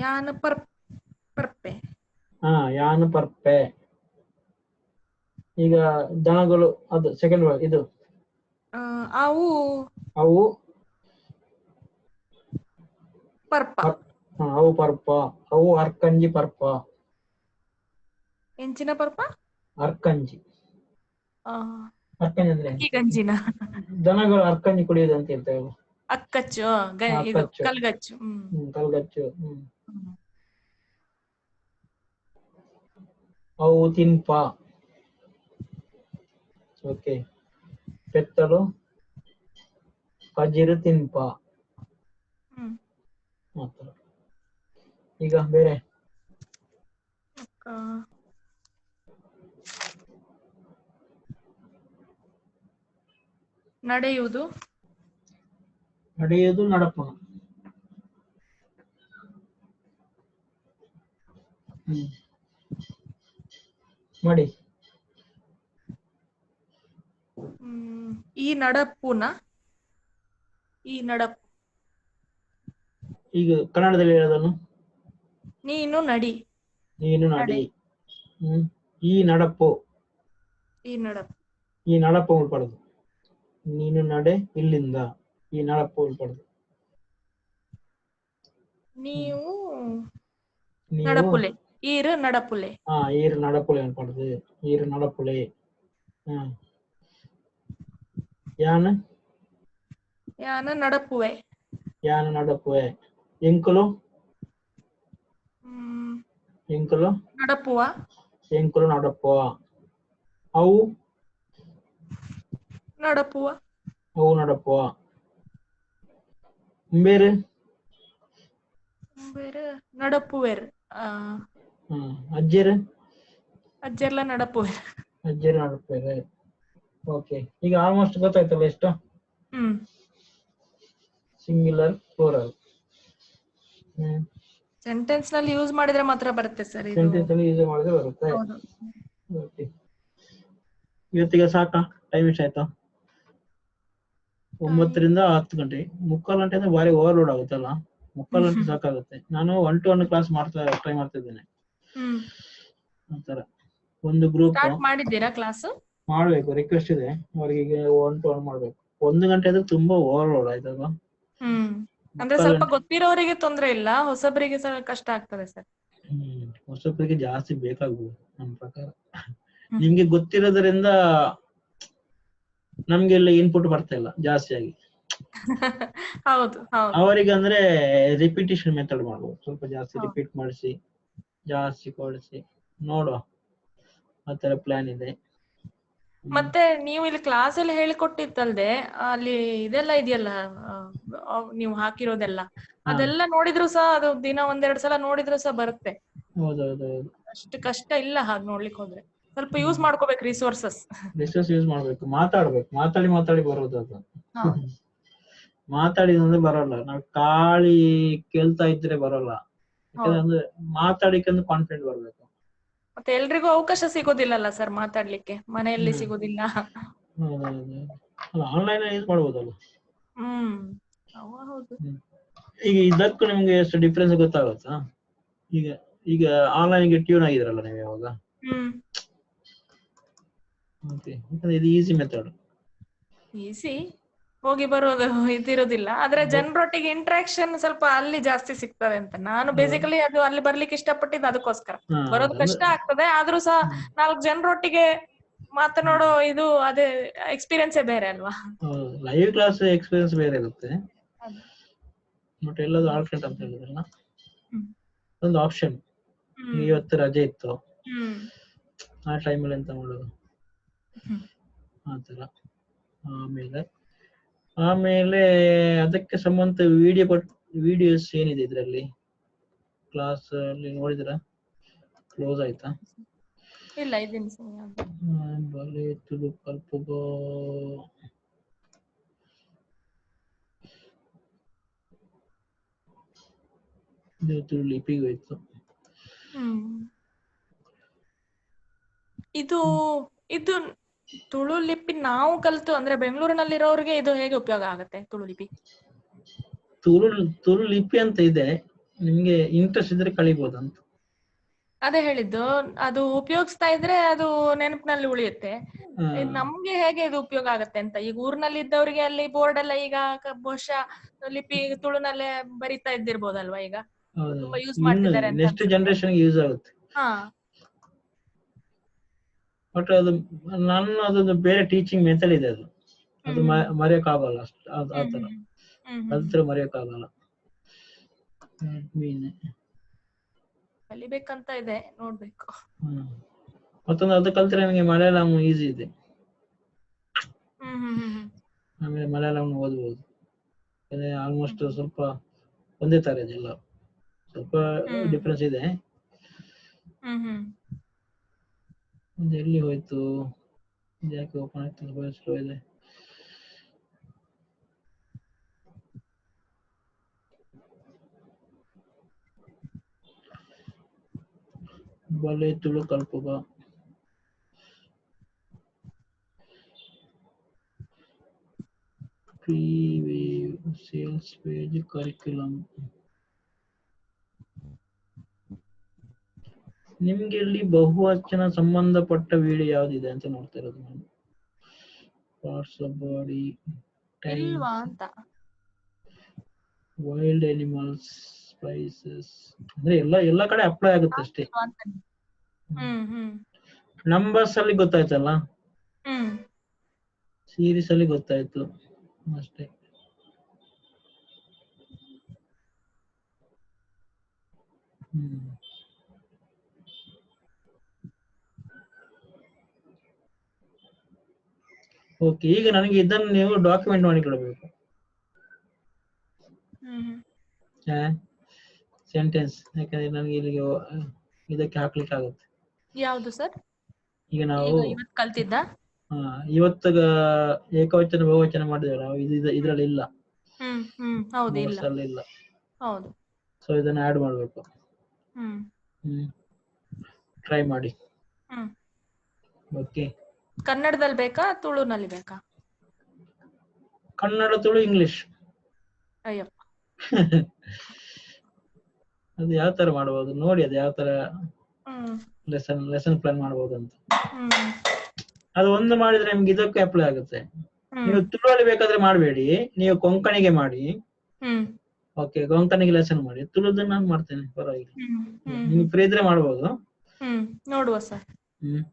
Speaker 2: ಯಾನು ಪರ್ಪೆ.
Speaker 1: ಯಾನು ಪರ್ಪೆ. ಈಗ ದನಗಳು, ಅದು ಸೆಕೆಂಡ್ ವರ್ಡ್. ಇದು ಅವು
Speaker 2: ಪರ್ಪ.
Speaker 1: ಅವು ಪರ್ಪ, ಅವು ಅರ್ಕಂಜಿ ಪರ್ಪ.
Speaker 2: ಎಂಚಿನ ಪರ್ಪ,
Speaker 1: ಅರ್ಕಂಜಿ. ಅರ್ಕಂಜಿ ಅಂದ್ರೆ
Speaker 2: ಗಂಜಿನ.
Speaker 1: ದನಗಳು ಅರ್ಕಂಜಿ ಕುಡಿಯೋದು ಅಂತ ಹೇಳ್ತೇವೆ.
Speaker 2: ಅಕ್ಕಚ್ಚು, ಕಲ್ಗಚ್ಚು.
Speaker 1: ಕಲ್ಗಚ್ಚು. ಅವು ತಿನ್ಪ. ಓಕೆ, ಪೆತ್ತಲು ಪಜಿರು ತಿನ್ಪ. ಈಗ ಬೇರೆ
Speaker 2: ನಡೆಯುವುದು,
Speaker 1: ನಡೆಯುವುದು, ನಡಪಣ. ಮಾಡಿ.
Speaker 2: ಈ ನಡಪುನ, ಈ ನಡಪು.
Speaker 1: ಈಗ ಕನ್ನಡದಲ್ಲಿ ಹೇಳೋದನ್ನು.
Speaker 2: ನೀನು ನಡಿ,
Speaker 1: ನೀನು ನಡಿ. ಈ ನಡಪು,
Speaker 2: ಈ ನಡಪು.
Speaker 1: ಈ ನಡಪು ಉಳ್ಪಡುದು. ನೀನು ನಡೆ ಇಲ್ಲಿಂದ, ಈ ನಡಪು ಉಳ್ಪಡುದು.
Speaker 2: ನೀವು ನಡಪುಲೆ, ಈರು ನಡಪುಲೆ.
Speaker 1: ಈರು ನಡಪುಲೆ ಉಳ್ಪಡುದು. ಈರು ನಡಪುಲೆ. ಯಾನು
Speaker 2: ನಡಪುವೆ.
Speaker 1: ಯಾನು ನಡಪುವೆ. ಎಂಕುಲು, ಎಂಕುಲು
Speaker 2: ನಡಪುವ.
Speaker 1: ಎಂಕುಲು ನಡಪುವ. ಅವು
Speaker 2: ನಡಪುವ.
Speaker 1: ಅವು ನಡಪುವ. ಬೇರೆ
Speaker 2: ನಡಪುವೆರ್.
Speaker 1: ಅಜ್ಜೇರು,
Speaker 2: ಅಜ್ಜೆಲ್ಲ ನಡಪುವೆ.
Speaker 1: ಅಜ್ಜೇರು ನಡಪುವೆ. ಓಕೆ, ಈಗ ಆಲ್ಮೋಸ್ಟ್ ಗೊತ್ತಾಯ್ತಲ್ಲ ಎಷ್ಟು. Singular, plural.
Speaker 2: ಸೆಂಟೆನ್ಸ್ ನಲ್ಲಿ ಯೂಸ್ ಮಾಡಿದ್ರೆ ಮಾತ್ರ ಬರುತ್ತೆ ಸರ್.
Speaker 1: ಸೆಂಟೆನ್ಸ್ ನಲ್ಲಿ ಯೂಸ್ ಮಾಡಿದ್ರೆ ಬರುತ್ತೆ. ಓಕೆ, ಇವತ್ತಿಗೆ ಸಾಕಾ? ಟೈಮ್ ಎಷ್ಟು ಆಯ್ತು? 9 ರಿಂದ 10 ಗಂಟೆ. 3/4 ಗಂಟೆ ಅಂದ್ರೆ ಭಾರಿ ಓವರ್ಲೋಡ್ ಆಗುತ್ತಲ್ಲ. 3/4 ಗಂಟೆ ಸಾಕಾಗುತ್ತೆ. ನಾನು 1-to-1 ಕ್ಲಾಸ್ ಟ್ರೈ ಮಾಡ್ತಿದ್ದೇನೆ. ಆತರ ಒಂದು ಗ್ರೂಪ್
Speaker 2: ಮಾಡಿದ್ದೀರಾ ಕ್ಲಾಸ್?
Speaker 1: ಮಾಡ್ಬೇಕು, ರಿಕ್ವೆಸ್ಟ್ ಇದೆ ಅವರಿಗೆ 1 to 1 ಮಾಡ್ಬೇಕು. 1 ಗಂಟೆ ಆದ್ರೆ ತುಂಬಾ ಓವರ್ಲೋಡ್ ಆಯ್ತಲ್ವಾ.
Speaker 2: ಅಂದ್ರೆ ಸ್ವಲ್ಪ ಗೊತ್ತಿರೋರಿಗೆ ತೊಂದ್ರೆ ಇಲ್ಲ, ಹೊಸಬರಿಗೆ ಕಷ್ಟ ಆಗ್ತದೆ ಸರ್.
Speaker 1: ಹೊಸಬರಿಗೆ ಜಾಸ್ತಿ ಬೇಕಾಗ್ಬೋದು ನಮ್ಮ ಪ್ರಕಾರ. ನಿಮ್ಗೆ ಗೊತ್ತಿರೋದ್ರಿಂದ ನಮ್ಗೆ ಎಲ್ಲ ಇನ್ಪುಟ್ ಬರ್ತಾ ಇಲ್ಲ ಜಾಸ್ತಿ ಆಗಿ.
Speaker 2: ಹೌದು ಹೌದು.
Speaker 1: ಅವರಿಗೆ ಅಂದ್ರೆ ರಿಪಿಟೇಷನ್ ಮೆಥಡ್ ಮಾಡ್ಬೋದು, ಸ್ವಲ್ಪ ಜಾಸ್ತಿ ರಿಪೀಟ್ ಮಾಡಿಸಿ ಜಾಸ್ತಿ ಕೊಡಿಸಿ ನೋಡುವ, ಆತರ ಪ್ಲಾನ್ ಇದೆ.
Speaker 2: ಮತ್ತೆ ನೀವು ಇಲ್ಲಿ ಕ್ಲಾಸ್ ಅಲ್ಲಿ ಹೇಳಿಕೊಟ್ಟಿತ್ತಲ್ದೆ ಅಲ್ಲಿ ಇದೆಲ್ಲ ಇದೆಯಲ್ಲ ನೀವು ಹಾಕಿರೋದೆಲ್ಲ, ಅದೆಲ್ಲ ನೋಡಿದ್ರು ಸಹ ಅದು ದಿನ 1-2 ಸಲ ನೋಡಿದ್ರು ಸಹ ಬರುತ್ತೆ.
Speaker 1: ಹೌದೌದೌದು,
Speaker 2: ಅಷ್ಟು ಕಷ್ಟ ಇಲ್ಲ ಹಾಗೆ ನೋಡ್ಲಿಕ್ಕೆ ಹೋದ್ರೆ. ಸ್ವಲ್ಪ ಯೂಸ್ ಮಾಡ್ಕೋಬೇಕು ರಿಸೋರ್ಸಸ್
Speaker 1: ಯೂಸ್ ಮಾಡ್ಬೇಕು, ಮಾತಾಡ್ಬೇಕು, ಮಾತಾಡಿ ಬರೋದು ಅದು. ಮಾತಾಡಿದ್ರೆ ಬರಲ್ಲ, ನಾವು ಖಾಲಿ ಕೇಳ್ತಾ ಇದ್ರೆ ಬರಲ್ಲ. ಯಾಕಂದ್ರೆ ಮಾತಾಡಿಕೊಂಡು ಕಾನ್ಫಿಡೆಂಟ್ ಬರ್ಬೇಕು.
Speaker 2: ಮತ್ತೆ ಎಲ್ರಿಗೂ ಅವಕಾಶ ಸಿಗೋದಿಲ್ಲಲ್ಲ ಸರ್ ಮಾತಾಡ್ಲಿಕ್ಕೆ, ಮನೆಯಲ್ಲಿ ಸಿಗೋದಿಲ್ಲ.
Speaker 1: ಆನ್ಲೈನ್ ಯೂಸ್ ಮಾಡ್ಬೋದಲ್ಲ.
Speaker 2: ಹೌದು.
Speaker 1: ಈಗ ಇದಕ್ಕೂ ನಿಮ್ಗೆ ಎಷ್ಟು ಡಿಫ್ರೆನ್ಸ್ ಗೊತ್ತಾಗುತ್ತಾ? ಈಗ ಆನ್ಲೈನ್ ಗೆ ಟ್ಯೂನ್ ಆಗಿದ್ರಲ್ಲ ನೀವು ಯಾವಾಗ, ಇದು ಈಸಿ ಮೆಥಡ್.
Speaker 2: ಈಸಿ, ಹೋಗಿ ಬರೋದು ಇದಿರೋದಿಲ್ಲ. ಆದ್ರೆ ಜನರೊಟ್ಟಿಗೆ ಇಂಟ್ರಾಕ್ಷನ್ ಸ್ವಲ್ಪ ಅಲ್ಲಿ ಜಾಸ್ತಿ ಸಿಗ್ತದೆ ಅಂತ. ನಾನು ಬೇಸಿಕಲಿ ಅದು ಅಲ್ಲಿ ಬರ್ಲಿಕ್ಕೆ ಇಷ್ಟಪಟ್ಟಿದ್ದು ಅದಕ್ಕೋಸ್ಕರ. ಬರೋದು ಕಷ್ಟ ಆಗ್ತದೆ, ಆದ್ರೂ ಸಹ 4 ಜನರೊಟ್ಟಿಗೆ ಮಾತನಾಡೋ ಇದು ಅದೇ ಎಕ್ಸ್ಪೀರಿಯನ್ಸೇ ಬೇರೆ ಅಲ್ವಾ.
Speaker 1: ಲೈವ್ ಕ್ಲಾಸ್ ಎಕ್ಸ್ಪೀರಿಯನ್ಸ್ ಬೇರೆ ಇರುತ್ತೆ. ಬಟ್ ಎಲ್ಲದು ಆಲ್ಟರ್ನೇಟ್ ಅಂತ ಹೇಳಿದ್ರಲ್ಲ, ಒಂದು ಆಪ್ಷನ್. ಇವತ್ತು ರಜೆ ಇತ್ತು, ಆ ಟೈಮಲ್ಲಿ ಎಂತ ಮಾಡೋದು ಆತರ. ಆಮೇಲೆ ಅದಕ್ಕೆ ಸಂಬಂಧ ವಿಡಿಯೋಸ್ ಏನಿದೆ ಇದರಲ್ಲಿ ಕ್ಲಾಸ್ ಅಲ್ಲಿ ನೋಡಿದ್ರ? ಕ್ಲೋಸ್ ಆಯ್ತಾ?
Speaker 2: ಇಲ್ಲ, ಇದೀನಿ
Speaker 1: ಬಲೆ ತುಳು ಕಲ್ಪಗೋ ತುಳು ಲಿಪಿಗೆ ಹೋಯ್ತು.
Speaker 2: ಇದು ತುಳು ಲಿಪಿ ನಾವು ಕಲ್ತು ಅಂದ್ರೆ ಬೆಂಗಳೂರಿನಲ್ಲಿರೋರಿಗೆ ಇದು ಹೇಗೆ ಉಪಯೋಗ ಆಗುತ್ತೆ? ತುಳು ಲಿಪಿ
Speaker 1: ತುಳು ಲಿಪಿ ಅಂತ ಇದೆ, ನಿಮ್ಗೆ ಇಂಟ್ರೆಸ್ಟ್ ಇದ್ರೆ ಕಲಿಬಹುದಂತ.
Speaker 2: ಅದೇ ಹೇಳಿದ್ದು, ಅದು ಉಪಯೋಗಿಸ್ತಾ ಇದ್ರೆ ಅದು ನೆನಪಿನಲ್ಲಿ ಉಳಿಯುತ್ತೆ. ನಮ್ಗೆ ಹೇಗೆ ಇದು ಉಪಯೋಗ ಆಗತ್ತೆ ಅಂತ. ಈಗ ಊರಿನಲ್ಲಿ ಇದ್ದವರಿಗೆ ಅಲ್ಲಿ ಬೋರ್ಡ್ ಎಲ್ಲ ಈಗ ಬಹುಶಃ ಲಿಪಿ ತುಳುನಲ್ಲೇ ಬರಿತಾ ಇದ್ದಿರ್ಬೋದಲ್ವಾ, ಈಗ ತುಂಬಾ ಯೂಸ್ ಮಾಡ್ತಿದ್ದಾರೆ ಅಂತ.
Speaker 1: ನೆಕ್ಸ್ಟ್ ಜನರೇಷನ್ ಯೂಸ್ ಆಗುತ್ತೆ. ಬಟ್ ಅದೊಂದು ಬೇರೆ ಟೀಚಿಂಗ್ ಮೆಥಡ್ ಇದೆ, ಅದು ಮರೆಯಕ್ಕಾಗಲ್ಲ ಅಷ್ಟು. ಆತರ ಕಲ್ತ್ರೆ ಮರೆಯಕ್ಕಾಗಲ್ಲ.
Speaker 2: ಕಲಿಬೇಕಂತ ಇದೆ, ನೋಡ್ಬೇಕು.
Speaker 1: ಮತ್ತೊಂದು ಅದು ಕಲ್ತ್ರೆ ನನಗೆ ಮಲಯಾಳಂ ಈಸಿ ಇದೆ. ಆಮೇಲೆ ಮಲಯಾಳಂ ಓದ್ಬೋದು, ಆಲ್ಮೋಸ್ಟ್ ಸ್ವಲ್ಪ ಒಂದೇ ತರ ಇದೆ ಎಲ್ಲ, ಸ್ವಲ್ಪ ಡಿಫ್ರೆನ್ಸ್ ಇದೆ. ಎಲ್ಲಿ ಹೋಯ್ತು, ಯಾಕೆ ಓಪನ್ ಆಗ್ತದೆ, ಸ್ಲೋ ಇದೆ. ಬಲೆ ತುಳು ಕಲ್ಪಗ ಸೇಲ್ಸ್ ಪೇಜ್ ಕರಿಕ್ಯುಲಮ್. ನಿಮ್ಗೆ ಇಲ್ಲಿ ಬಹುವಚನ ಸಂಬಂಧಪಟ್ಟ ವಿಡಿಯೋ ಯಾವ್ದಿದೆ ಅಂತ ನೋಡ್ತಾ ಇರೋದು ನಾನು. Parts of body, wild animals, spices, ಅಂದ್ರೆ ಎಲ್ಲ ಕಡೆ ಅಪ್ಲೈ ಆಗುತ್ತೆ ಅಷ್ಟೇ. ನಂಬರ್ಸ್ ಅಲ್ಲಿ ಗೊತ್ತಾಯ್ತಲ್ಲ, ಸೀರೀಸ್ ಅಲ್ಲಿ ಗೊತ್ತಾಯ್ತು ಅಷ್ಟೇ. ಓಕೆ, ಈಗ ನನಗೆ ಇದನ್ನು ನೀವು ಡಾಕ್ಯುಮೆಂಟ್ ಮಾಡಿ ಕೊಡಬೇಕು. ಸೆಂಟೆನ್ಸ್, ಯಾಕಂದ್ರೆ ನನಗೆ ಇಲ್ಲಿಗೆ ಇದಕ್ಕೆ ಹಾಕ್ಲಿಕ್ಕೆ ಆಗುತ್ತೆ.
Speaker 2: ಯಾವುದು ಸರ್?
Speaker 1: ಈಗ ನಾವು
Speaker 2: ಕಲ್ತಿದ್ದ
Speaker 1: ಇವತ್ತು ಏಕವಚನ ಬಹುವಚನ ಮಾಡಿದೇವಲ್ಲ, ಇದ್ರಲ್ಲಿ ಇಲ್ಲ, ಇಲ್ಲ. ಸೊ ಇದನ್ನ ಆಡ್ ಮಾಡ್ಬೇಕು. ಟ್ರೈ ಮಾಡಿ. ಓಕೆ,
Speaker 2: ಕನ್ನಡದಲ್ಲಿ ಬೇಕಾ ತುಳುನಲ್ಲಿ ಬೇಕಾ?
Speaker 1: ಕನ್ನಡ, ತುಳು, ಇಂಗ್ಲಿಷ್.
Speaker 2: ಅಯ್ಯಪ್ಪ,
Speaker 1: ಅದು ಯಾವ ತರ ಮಾಡಬಹುದು ನೋಡಿ, ಅದು ಯಾವ ತರ ಲೆಸನ್ ಪ್ಲಾನ್ ಮಾಡಬಹುದು ಅಂತ. ಅದು ಒಂದು ಮಾಡಿದ್ರೆ ನಿಮ್ಗೆ ಇದಕ್ಕೆ ಅಪ್ಲೈ ಆಗುತ್ತೆ.
Speaker 2: ಹ್ಮ್
Speaker 1: ನೀವು ತುಳುವಲ್ಲಿ ಬೇಕಾದ್ರೆ ಮಾಡಬೇಡಿ, ನೀವು ಕೊಂಕಣಿಗೆ ಮಾಡಿ.
Speaker 2: ಹ್ಮ್
Speaker 1: ಓಕೆ, ಕೊಂಕಣಿಗೆ ಲೆಸನ್ ಮಾಡಿ. ತುಳುದು ನಾನು ಮಾಡ್ತೇನೆ, ಪರವಾಗಿಲ್ಲ.
Speaker 2: ಹ್ಮ್ ಹ್ಮ್
Speaker 1: ನೀವು ಫ್ರೀ ಇದ್ರೆ ಮಾಡ್ಬೋದು.
Speaker 2: ಹ್ಮ್ ನೋಡುವ ಸರ್.
Speaker 1: ಹ್ಮ್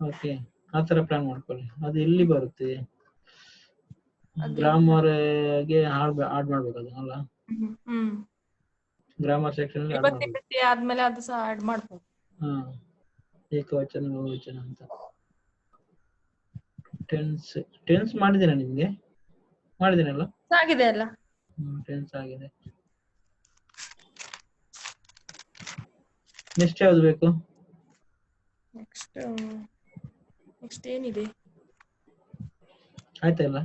Speaker 1: ಓಕೆ, ಆತರ ಪ್ಲಾನ್ ಮಾಡ್ಕೊಳ್ಳಿ. ಅದು ಎಲ್ಲಿ ಬರುತ್ತೆ?
Speaker 2: ಅದು
Speaker 1: ಗ್ರಾಮರ್ ಗೆ ಆಡ್ ಮಾಡ್ಬೇಕು ಅದು ಅಲ್ಲ?
Speaker 2: ಹ್ಮ್
Speaker 1: ಗ್ರಾಮರ್ ಸೆಕ್ಷನ್ ಅಲ್ಲಿ ಆಡ್
Speaker 2: ವಿಭಕ್ತಿ
Speaker 1: ಮಾಡ್ಬೇಕು.
Speaker 2: ಪ್ರತ್ಯಯ ಆದ್ಮೇಲೆ ಅದು ಸಹ ಆಡ್ ಮಾಡ್ಬೋದು.
Speaker 1: ಹಾ, ಏಕವಚನ ಬಹುವಚನ ಅಂತ. ಟೆನ್ಸ್ ಮಾಡಿದ್ದೀರಾ ನಿಮ್ಗೆ? ಮಾಡಿದ್ದೀನಲ್ಲ?
Speaker 2: ಆಗಿದೆ ಅಲ್ಲ.
Speaker 1: ಟೆನ್ಸ್ ಆಗಿದೆ. ನೆಕ್ಸ್ಟ್ ಯಾವ್ದು ಬೇಕು?
Speaker 2: ನೆಕ್ಸ್ಟ್ ಏನಿದೆ?
Speaker 1: ಆಯ್ತಲ್ಲ,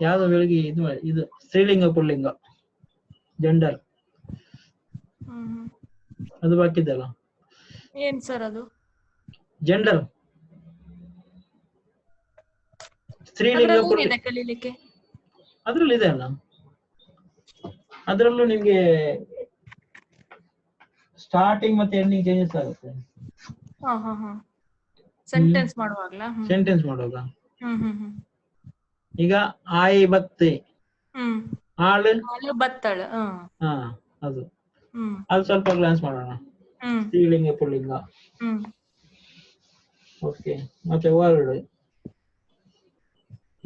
Speaker 1: ಯಾವ್ದು ಬೆಳಿಗ್ಗೆ ಇದು ಇದು ಸ್ತ್ರೀಲಿಂಗ ಪುಲ್ಲಿಂಗ ಜೆಂಡರ್
Speaker 2: ಹ್ಮ್
Speaker 1: ಅದು ಬಾಕಿದಲ್ಲ.
Speaker 2: ಏನ್ ಸರ್ ಅದು?
Speaker 1: ಜೆಂಡರ್ ಸ್ತ್ರೀಲಿಂಗ
Speaker 2: ಅದ್ರಲ್ಲೂ
Speaker 1: ಪುಲ್ಲಿಂಗ
Speaker 2: ಇದೆ ಕಲೀಲಿಕ್ಕೆ.
Speaker 1: ಅದ್ರಲ್ಲಿ ಇದೆ ಅಲ್ಲ. ಅದ್ರಲ್ಲೂ ನಿಮ್ಗೆ ಸ್ಟಾರ್ಟಿಂಗ್ ಮತ್ತೆ ಎಂಡಿಂಗ್ ಚೇಂಜಸ್ ಆಗುತ್ತೆ.
Speaker 2: ಹಾ ಹಾ ಹಾ ಸೆಂಟೆನ್ಸ್ ಮಾಡುವಾಗ್ಲಾ?
Speaker 1: ಸೆಂಟೆನ್ಸ್ ಮಾಡುವಾಗ
Speaker 2: ಹ್ಮ್ ಹ್ಮ್ ಹ್ಮ್
Speaker 1: ಈಗ ಆಯಿ ಬತ್ತೆ,
Speaker 2: ಹ್ಮ್
Speaker 1: ಆಳು
Speaker 2: ಹಾಲು ಬತ್ತಳ.
Speaker 1: ಹಾ, ಅದು
Speaker 2: ಹ್ಮ್
Speaker 1: ಅದು ಸ್ವಲ್ಪ ಗ್ಲಾನ್ಸ್ ಮಾಡೋಣ.
Speaker 2: ಹ್ಮ್
Speaker 1: ಸ್ತ್ರೀಲಿಂಗ ಪುಲ್ಲಿಂಗ.
Speaker 2: ಹ್ಮ್
Speaker 1: ಓಕೆ, ಮತ್ತೆ ವರ್ಡ್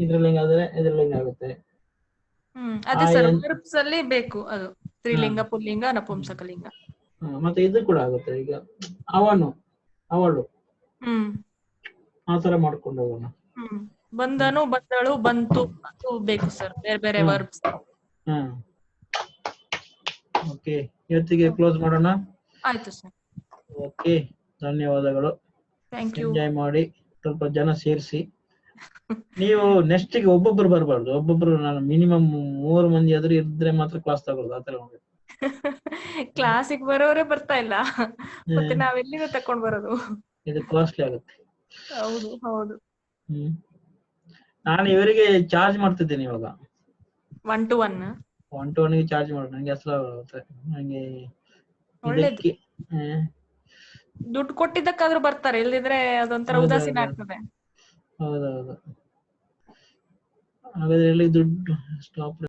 Speaker 1: ಇದ್ರಲ್ಲಿ ಆದ್ರೆ ಇದ್ರಲ್ಲಿ ಆಗುತ್ತೆ.
Speaker 2: ಅದೇ ಸರ್, ವರ್ಬ್ಸ್ ಅಲ್ಲಿ ಬೇಕು ಅದು. ಸ್ತ್ರೀಲಿಂಗ ಪುಲ್ಲಿಂಗ ನಪುಂಸಕಲಿಂಗ.
Speaker 1: ಮತ್ತೆ ಇದು ಕೂಡ ಆಗುತ್ತೆ. ಈಗ ಅವನು ಅವಳು
Speaker 2: ಹ್ಮ್
Speaker 1: ಆತರ ಮಾಡ್ಕೊಂಡು ಹೋಗೋಣ.
Speaker 2: ಬಂದನು ಬಂದಳು ಬಂತು ಅದು ಬೇಕು ಸರ್, ಬೇರೆ ಬೇರೆ ವರ್ಬ್ಸ್.
Speaker 1: ಓಕೆ, ಇವತ್ತಿಗೆ ಕ್ಲೋಸ್ ಮಾಡೋಣ.
Speaker 2: ಆಯ್ತು ಸರ್.
Speaker 1: ಓಕೆ, ಧನ್ಯವಾದಗಳು.
Speaker 2: Thank you.
Speaker 1: ಎಂಜಾಯ್ ಮಾಡಿ, ಸ್ವಲ್ಪ ಜನ ಸೇರಿಸಿ. ನೀವು ನೆಕ್ಸ್ಟ್ ಗೆ ಒಬ್ಬೊಬ್ರು ಬರಬಾರ್ದು, ಒಬ್ಬೊಬ್ರು. ನಾನು ಮಿನಿಮಮ್ 3 ಮಂದಿ ಆದ್ರೂ ಇದ್ರೆ ಮಾತ್ರ ಕ್ಲಾಸ್ ತಗೊಳ್ಳೋದು, ಆತರ ಮಾಡ್ಬೇಕು.
Speaker 2: ಕ್ಲಾಸಿಗೆ ಬರೋರೇ ಬರ್ತಾ ಇಲ್ಲ, ಮತ್ತೆ ನಾವೆಲ್ಲಿಂದ ತಕೊಂಡ್ ಬರೋದು?
Speaker 1: ಇದು ಕಾಸ್ಟ್ಲಿ ಆಗುತ್ತೆ.
Speaker 2: ಹೌದು ಹೌದು.
Speaker 1: ನಾನು ಇವರಿಗೆ ಚಾರ್ಜ್ ಮಾಡ್ತಿದ್ದೇನೆ ಇವಾಗ.
Speaker 2: 1 to 1
Speaker 1: 1 to 1 ಗೆ ಚಾರ್ಜ್ ಮಾಡೋದು. ನಂಗೆ ಅಸಲ ಆಗುತ್ತೆ. ನಂಗೆ
Speaker 2: ಒಳ್ಳೇದು.
Speaker 1: ಇದಕ್ಕೆ
Speaker 2: ದುಡ್ಡು ಕೊಟ್ಟಿದ್ದಕ್ಕಾದ್ರೂ ಬರ್ತಾರೆ, ಇಲ್ದಿದ್ರೆ ಅದೊಂಥರ ಉದಾಸೀನ ಆಗ್ತದೆ.
Speaker 1: ಹೌದೌದು. ಹಾಗಾದ್ರೆ ಎಲ್ಲಿ ದುಡ್ಡು ಸ್ಟಾಪ್